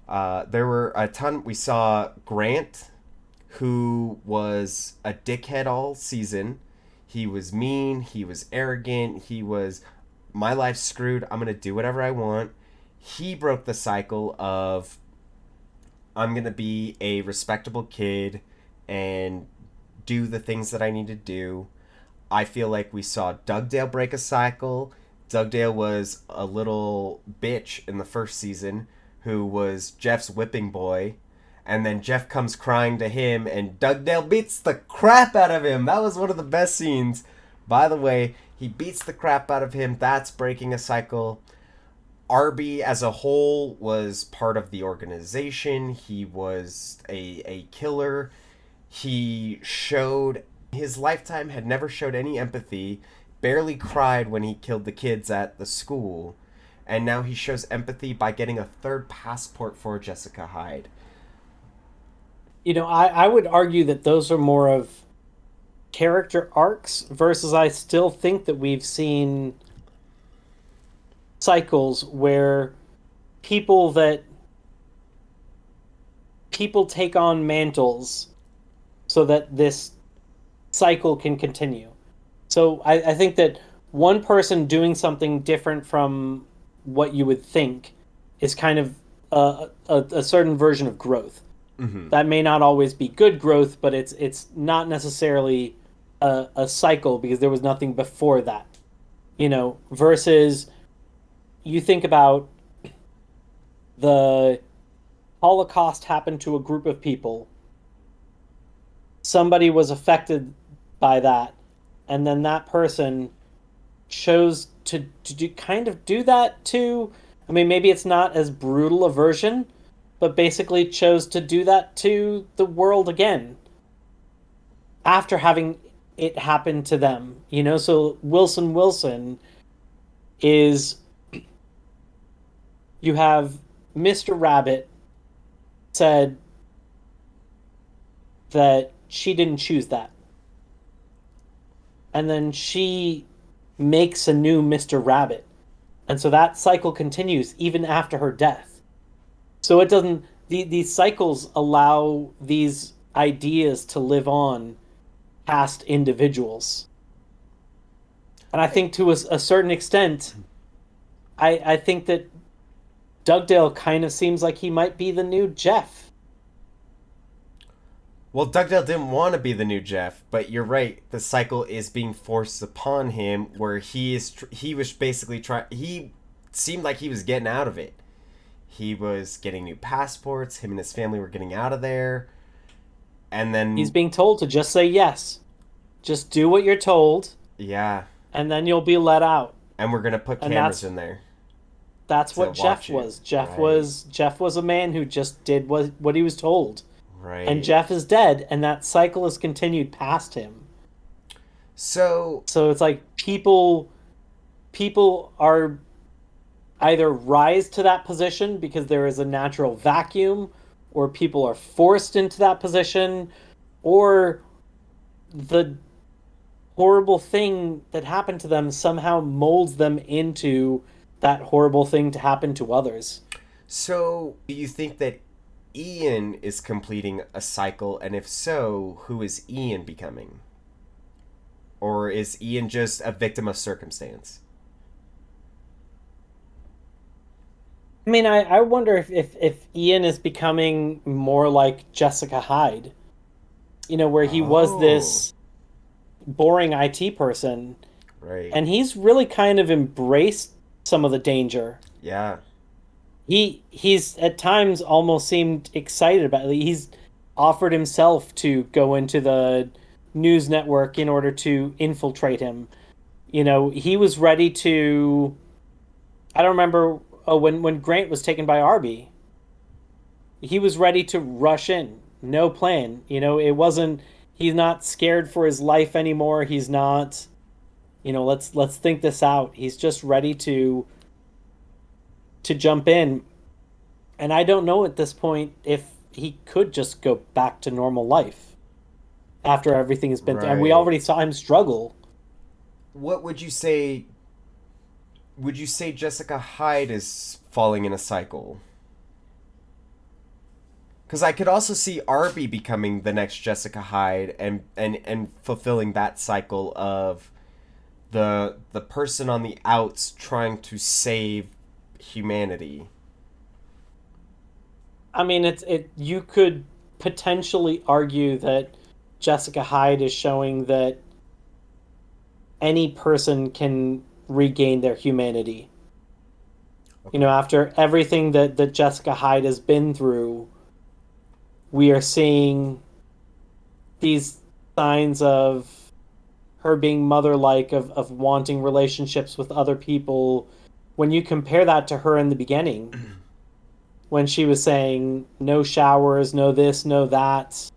There were a ton. We saw Grant, who was a dickhead all season. He was mean. He was arrogant. He was, my life's screwed. I'm going to do whatever I want. He broke the cycle of, I'm going to be a respectable kid and do the things that I need to do. I feel like we saw Dugdale break a cycle. Dugdale was a little bitch in the first season who was Jeff's whipping boy. And then Jeff comes crying to him, and Dugdale beats the crap out of him. That was one of the best scenes. By the way, he beats the crap out of him. That's breaking a cycle. Arby as a whole was part of the organization. He was a killer. He showed his lifetime had never showed any empathy, barely cried when he killed the kids at the school, and now he shows empathy by getting a third passport for Jessica Hyde. I would argue that those are more of character arcs versus I still think that we've seen cycles where people that people take on mantles so that this cycle can continue. So I think that one person doing something different from what you would think is kind of a certain version of growth. Hmm. That may not always be good growth, but it's not necessarily a cycle because there was nothing before that. Versus you think about the Holocaust happened to a group of people. Somebody was affected by that, and then that person chose to kind of do that to, I mean, maybe it's not as brutal a version, but basically chose to do that to the world again after having it happen to them. So Wilson is, you have Mr. Rabbit said that she didn't choose that. And then she makes a new Mr. Rabbit. And so that cycle continues even after her death. So it doesn't, these cycles allow these ideas to live on past individuals. And I think to a certain extent, I think that Dugdale kind of seems like he might be the new Jeff. Well, Dugdale didn't want to be the new Jeff, but you're right. The cycle is being forced upon him, where he was basically trying. He seemed like he was getting out of it. He was getting new passports. Him and his family were getting out of there, and then He's being told to just say yes. Just do what you're told, yeah, and then you'll be let out. and we're gonna put And cameras in there that's to what Jeff watch you. was. Jeff Right, was Jeff was a man who just did what he was told. And right. Jeff is dead, and that cycle has continued past him. So So it's like people are either rise to that position because there is a natural vacuum, or people are forced into that position, or the horrible thing that happened to them somehow molds them into that horrible thing to happen to others. So, do you think that Ian is completing a cycle, and if so, who is Ian becoming? Or is Ian just a victim of circumstance? I mean, I wonder if Ian is becoming more like Jessica Hyde, where he was Oh, this boring IT person, right. and he's really kind of embraced some of the danger. Yeah. He's at times almost seemed excited about it. He's offered himself to go into the news network in order to infiltrate him. He was ready to. I don't remember when Grant was taken by Arby. He was ready to rush in, no plan. It wasn't. He's not scared for his life anymore. He's not. Let's think this out. He's just ready to jump in. And I don't know at this point if he could just go back to normal life after everything has been. And we Right. already saw him struggle. What would you say? Would you say Jessica Hyde is falling in a cycle? Because I could also see Arby becoming the next Jessica Hyde, and fulfilling that cycle of the person on the outs trying to save humanity. I mean, it. You could potentially argue that Jessica Hyde is showing that any person can regain their humanity. Okay. After everything that Jessica Hyde has been through, we are seeing these signs of her being mother-like, of wanting relationships with other people. When you compare that to her in the beginning, when she was saying no showers, no this, no that,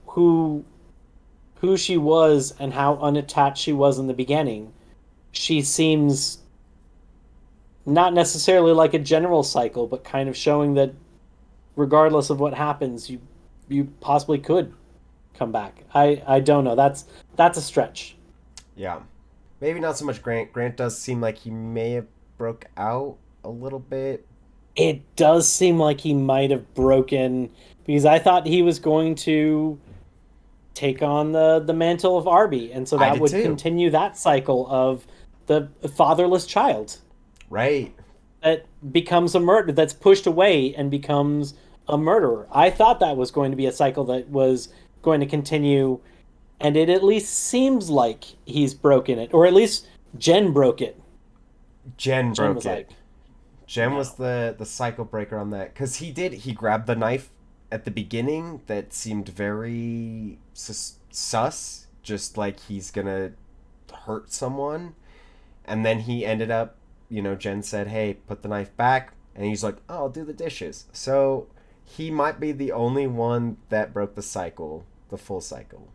who she was and how unattached she was in the beginning, she seems not necessarily like a general cycle, but kind of showing that regardless of what happens, you possibly could come back. I don't know. That's a stretch. Yeah. Maybe not so much Grant. Grant does seem like he may have broke out a little bit. It does seem like he might have broken because I thought he was going to take on the mantle of Arby, and so I that did would too. continue that cycle of the fatherless child Right. that becomes a murder that's pushed away and becomes a murderer. I thought that was going to be a cycle that was going to continue, and it at least seems like he's broken it, or at least Jen broke it. Jen Jen broke was it. like, Jen was no. the cycle breaker on that because he grabbed the knife at the beginning that seemed very sus, just like he's gonna hurt someone, and then he ended up, Jen said, "Hey, put the knife back," and he's like, "Oh, I'll do the dishes." So he might be the only one that broke the cycle, the full cycle.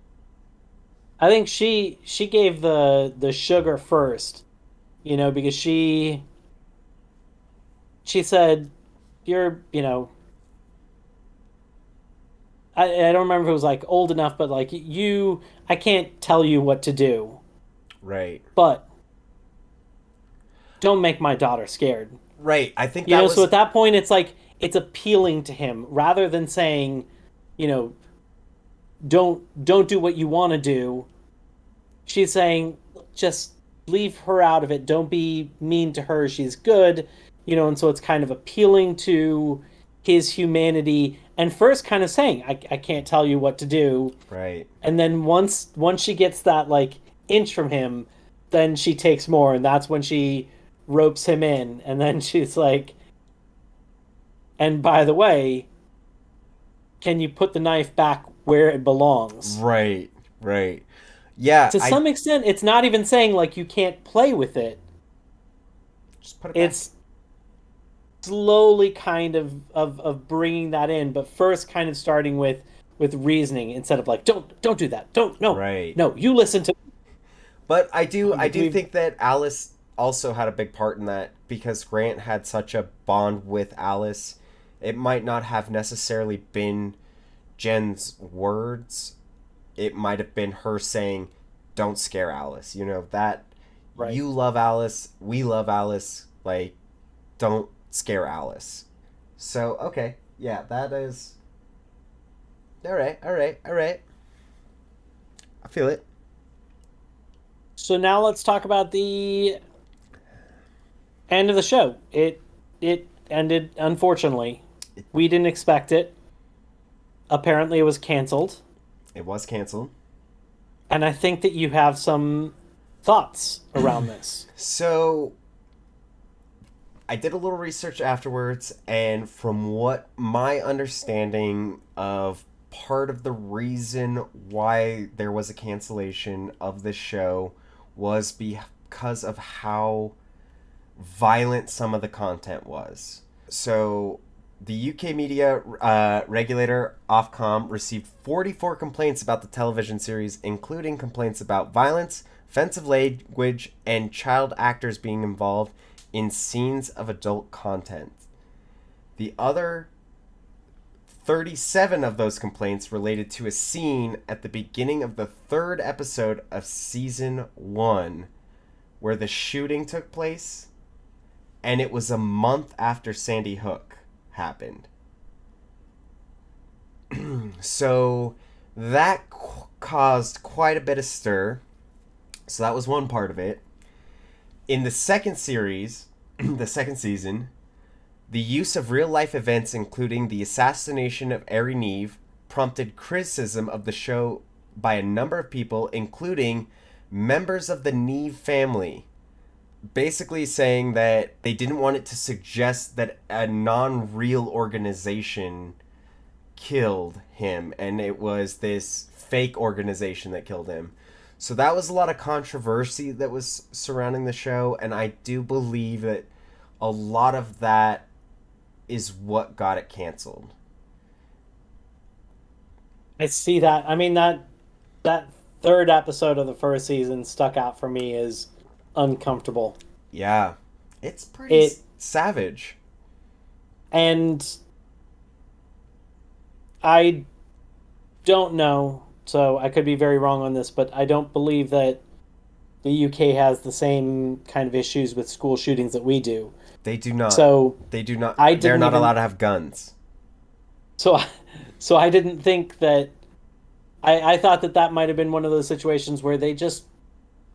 I think she gave the sugar first, because she said, "You're, I don't remember if it was like old enough, but like I can't tell you what to do, Right. but don't make my daughter scared." Right. I think that So was at that point, it's like it's appealing to him rather than saying, you know, don't do what you want to do. She's saying, just leave her out of it. Don't be mean to her. She's good, and so it's kind of appealing to his humanity and first kind of saying, I can't tell you what to do. right. And then once she gets that like inch from him, then she takes more, and that's when she ropes him in, and then she's like, and by the way, can you put the knife back where it belongs? Right. Right. Yeah, To I some extent, it's not even saying like you can't play with it. just put it back. It's slowly kind of bringing that in, but first kind of starting with reasoning instead of like don't do that. Don't no. Right. No, you listen to But I do we think that Alice also had a big part in that because Grant had such a bond with Alice. It might not have necessarily been Jen's words. It might have been her saying, "Don't scare Alice." That right. you love Alice, we love Alice, like don't scare Alice. So, okay. Yeah, that is all right. All right. All right. I feel it. So now let's talk about the end of the show. It ended unfortunately. We didn't expect it. Apparently it was canceled. It was canceled. And I think that you have some thoughts around this. So, I did a little research afterwards, and from what my understanding of part of the reason why there was a cancellation of this show was because of how violent some of the content was. So, the UK media regulator Ofcom received 44 complaints about the television series, including complaints about violence, offensive language, and child actors being involved in scenes of adult content. The other 37 of those complaints related to a scene at the beginning of the third episode of season 1 where the shooting took place, and it was a month after Sandy Hook happened. So that caused quite a bit of stir. So that was one part of it. In the second series, the second season, the use of real life events, including the assassination of Ari Neve, prompted criticism of the show by a number of people, including members of the Neve family, basically saying that they didn't want it to suggest that a non real organization killed him and it was this fake organization that killed him. So that was a lot of controversy that was surrounding the show, and I do believe that a lot of that is what got it canceled. I see that. I mean that third episode of the first season stuck out for me as uncomfortable. Yeah. It's pretty It savage. and I don't know, so I could be very wrong on this, but I don't believe that the UK has the same kind of issues with school shootings that we do. They do not. So They do not. I They're didn't not allowed even to have guns. so so I didn't think that I thought that that might have been one of those situations where they just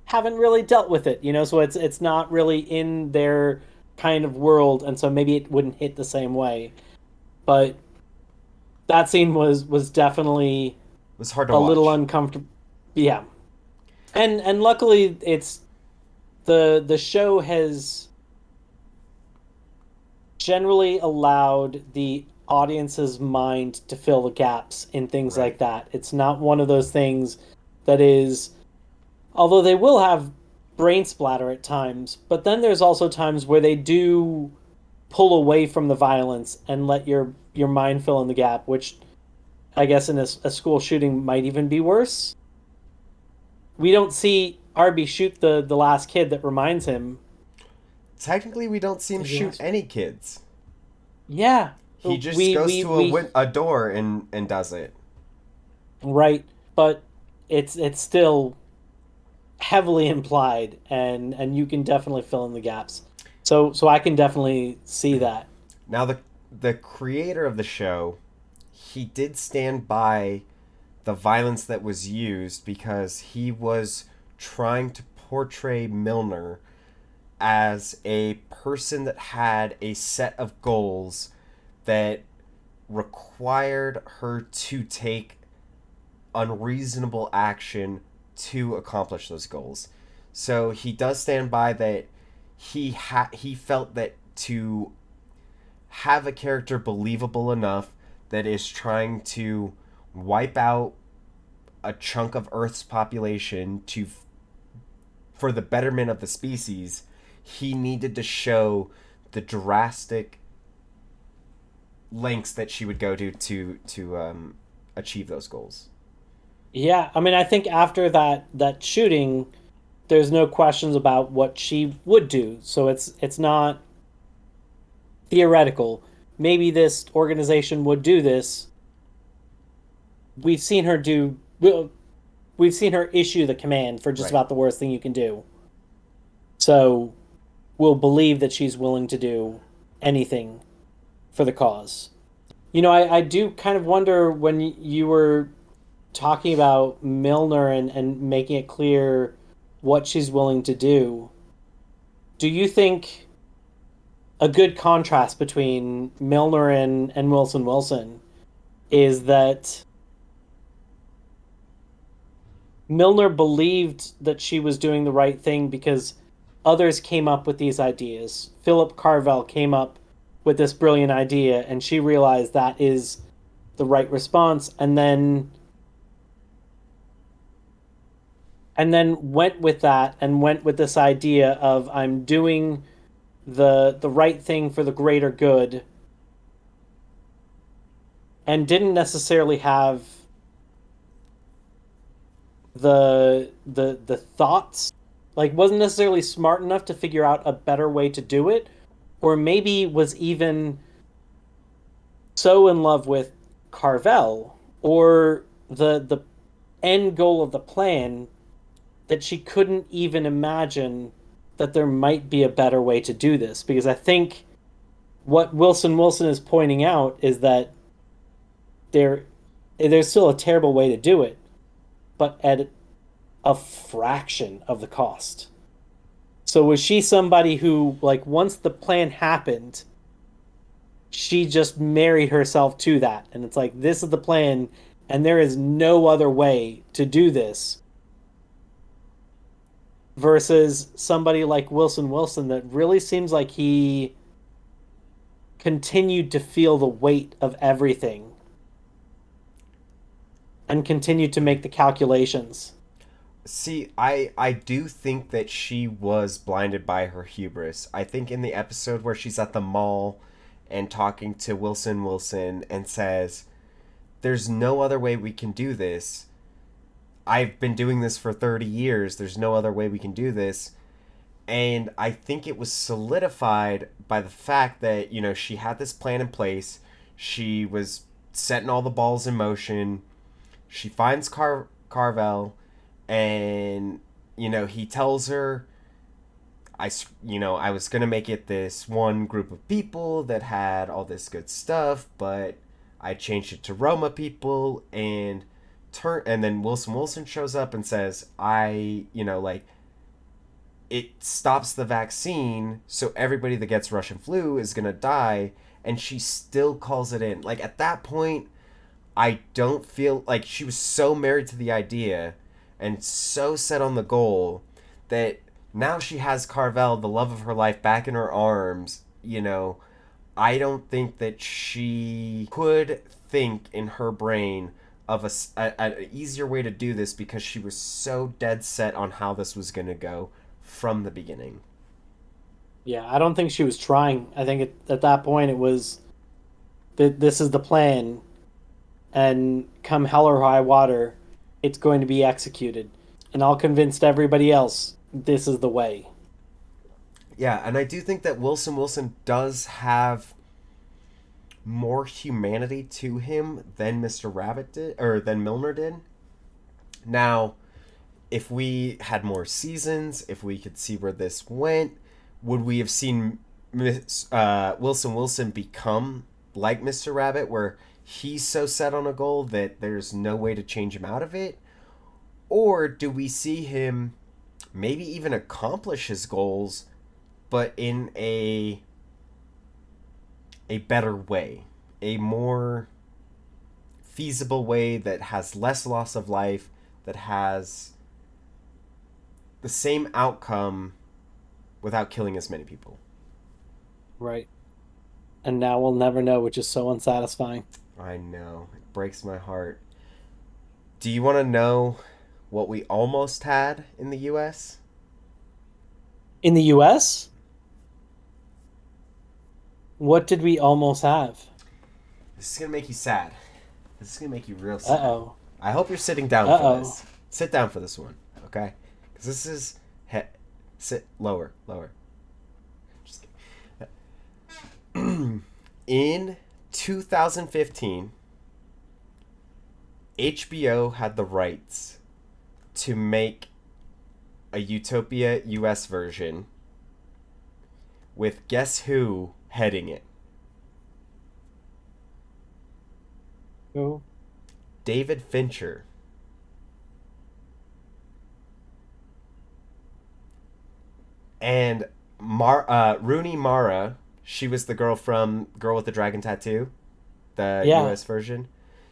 haven't really dealt with it, so it's not really in their kind of world, and so maybe it wouldn't hit the same way. But that scene was definitely It was hard to a little watch. uncomfortable. Yeah. And luckily it's the show has generally allowed the audience's mind to fill the gaps in things Right. like that. It's not one of those things that is, although they will have brain splatter at times, but then there's also times where they do pull away from the violence and let your mind fill in the gap, which I guess in a school shooting might even be worse. We don't see Arby shoot the last kid that reminds him. Technically, we don't see him Is he shoot last? any kids. Yeah, He just we goes we to we a door and does it. right, but it's still heavily implied, and you can definitely fill in the gaps. So I can definitely see that. Now, the creator of the show, he did stand by the violence that was used because he was trying to portray Milner as a person that had a set of goals that required her to take unreasonable action to accomplish those goals. So he does stand by that he felt that to have a character believable enough that is trying to wipe out a chunk of Earth's population for the betterment of the species, he needed to show the drastic lengths that she would go to achieve those goals. Yeah, I mean, I think after that shooting, there's no questions about what she would do. So it's not theoretical. Maybe this organization would do this. We've seen her do. We've seen her issue the command for just Right. about the worst thing you can do. So we'll believe that she's willing to do anything for the cause. I do kind of wonder when you were talking about Milner and making it clear what she's willing to do. Do you think a good contrast between Milner and Wilson Wilson is that Milner believed that she was doing the right thing because others came up with these ideas. Philip Carvel came up with this brilliant idea, and she realized that is the right response, and then went with that and went with this idea of I'm doing the right thing for the greater good, and didn't necessarily have the thoughts, like wasn't necessarily smart enough to figure out a better way to do it, or maybe was even so in love with Carvel or the end goal of the plan that she couldn't even imagine that there might be a better way to do this, because I think what Wilson Wilson is pointing out is that there there's still a terrible way to do it, but at a fraction of the cost. So was she somebody who, like, once the plan happened, she just married herself to that, and it's like this is the plan, and there is no other way to do this, versus somebody like Wilson Wilson that really seems like he continued to feel the weight of everything and continued to make the calculations. See, I do think that she was blinded by her hubris. I think in the episode where she's at the mall and talking to Wilson Wilson and says, "There's no other way we can do this. I've been doing this for 30 years. There's no other way we can do this." And I think it was solidified by the fact that, she had this plan in place. She was setting all the balls in motion. She finds Carvel, and he tells her, I was going to make it this one group of people that had all this good stuff, but I changed it to Roma people, and then Wilson shows up and says, it stops the vaccine, so everybody that gets Russian flu is going to die, and she still calls it in. Like, at that point, I don't feel like she was so married to the idea and so set on the goal that now she has Carvel, the love of her life, back in her arms. I don't think that she could think in her brain of an easier way to do this, because she was so dead set on how this was going to go from the beginning. Yeah, I don't think she was trying. I think at that point it was that this is the plan, and come hell or high water, it's going to be executed. And I'll convince everybody else this is the way. Yeah, and I do think that Wilson does have more humanity to him than Mr. Rabbit did, or than Milner did. Now, if we had more seasons, if we could see where this went, would we have seen Wilson become like Mr. Rabbit, where he's so set on a goal that there's no way to change him out of it? Or do we see him maybe even accomplish his goals, but in a better way, a more feasible way that has less loss of life, that has the same outcome without killing as many people? Right. And now we'll never know, which is so unsatisfying. I know. It breaks my heart. Do you want to know what we almost had in the US? In the US? What did we almost have? This is going to make you sad. This is going to make you real sad. Uh-oh. I hope you're sitting down for this. Sit down for this one, okay? Because this is... sit lower. Just kidding. In 2015, HBO had the rights to make a Utopia US version with guess who heading it? Who? David Fincher. And Rooney Mara, she was the girl with the Dragon Tattoo, the US version.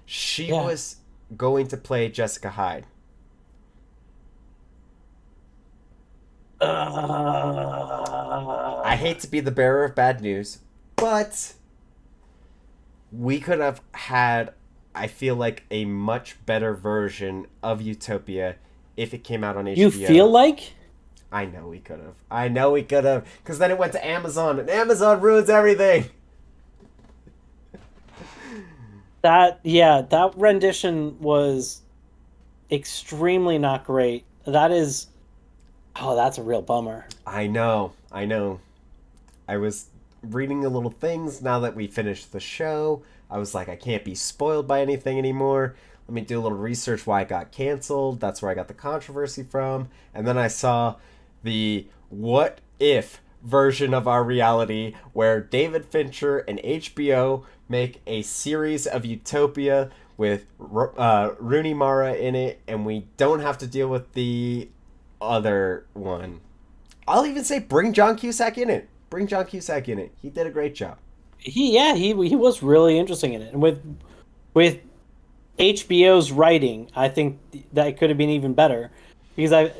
She was going to play Jessica Hyde. I hate to be the bearer of bad news, but we could have had, I feel like, a much better version of Utopia if it came out on HBO. You feel like? I know we could have. Because then it went to Amazon, and Amazon ruins everything. That rendition was extremely not great. That's a real bummer. I know. I was reading the little things now that we finished the show. I was like, I can't be spoiled by anything anymore. Let me do a little research why it got canceled. That's where I got the controversy from. And then I saw the what if version of our reality where David Fincher and HBO make a series of Utopia with Rooney Mara in it, and we don't have to deal with the other one. I'll even say bring John Cusack in it. He did a great job. He was really interesting in it. And with HBO's writing, I think that could have been even better, because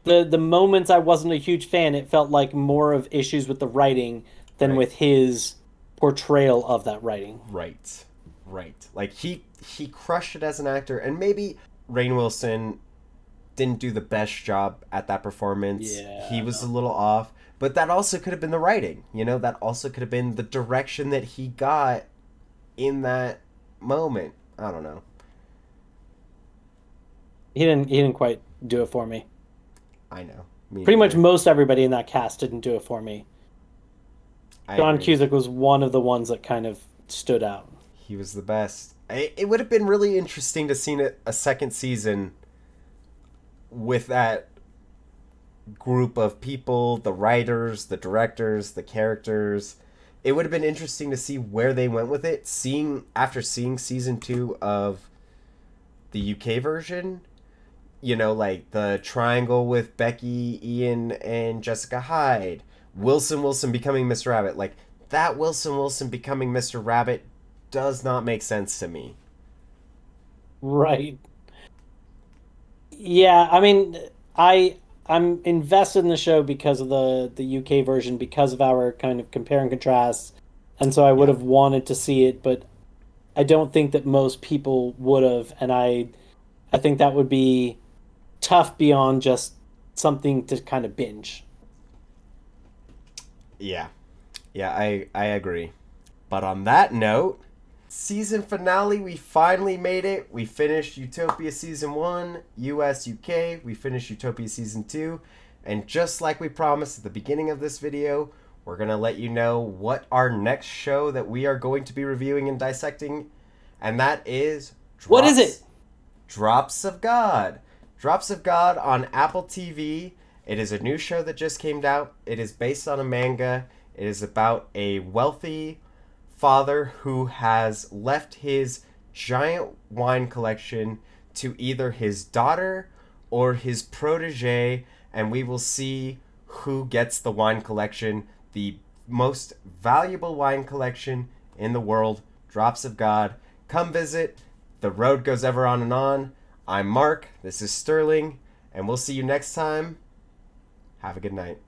the moments I wasn't a huge fan, it felt like more of issues with the writing than with his portrayal of that writing. Right. Like he crushed it as an actor, and maybe Rainn Wilson didn't do the best job at that performance. Yeah, he was a little off, but that also could have been the writing. That also could have been the direction that he got in that moment. I don't know. He didn't quite do it for me. I know. Pretty much most everybody in that cast didn't do it for me. John Cusack was one of the ones that kind of stood out. He was the best. It would have been really interesting to see a second season with that group of people, the writers, the directors, the characters. It would have been interesting to see where they went with it. After seeing season 2 of the UK version, like the triangle with Becky, Ian, and Jessica Hyde, Wilson becoming Mr. Rabbit. Like, that Wilson becoming Mr. Rabbit does not make sense to me. Right. Yeah, I mean, I'm invested in the show because of the UK version, because of our kind of compare and contrast, and so I would Yeah. have wanted to see it, but I don't think that most people would have, and I think that would be tough beyond just something to kind of binge. Yeah. Yeah, I agree. But on that note, season finale, we finally made it. We finished Utopia season 1, US UK. We finished Utopia season 2. And just like we promised at the beginning of this video, we're going to let you know what our next show that we are going to be reviewing and dissecting, and that is What is it? Drops of God. Drops of God on Apple TV. It is a new show that just came out. It is based on a manga. It is about a wealthy father who has left his giant wine collection to either his daughter or his protege, and we will see who gets the wine collection, the most valuable wine collection in the world. Drops of God. Come visit. The road goes ever on and on. I'm Mark. This is Sterling, and we'll see you next time. Have a good night.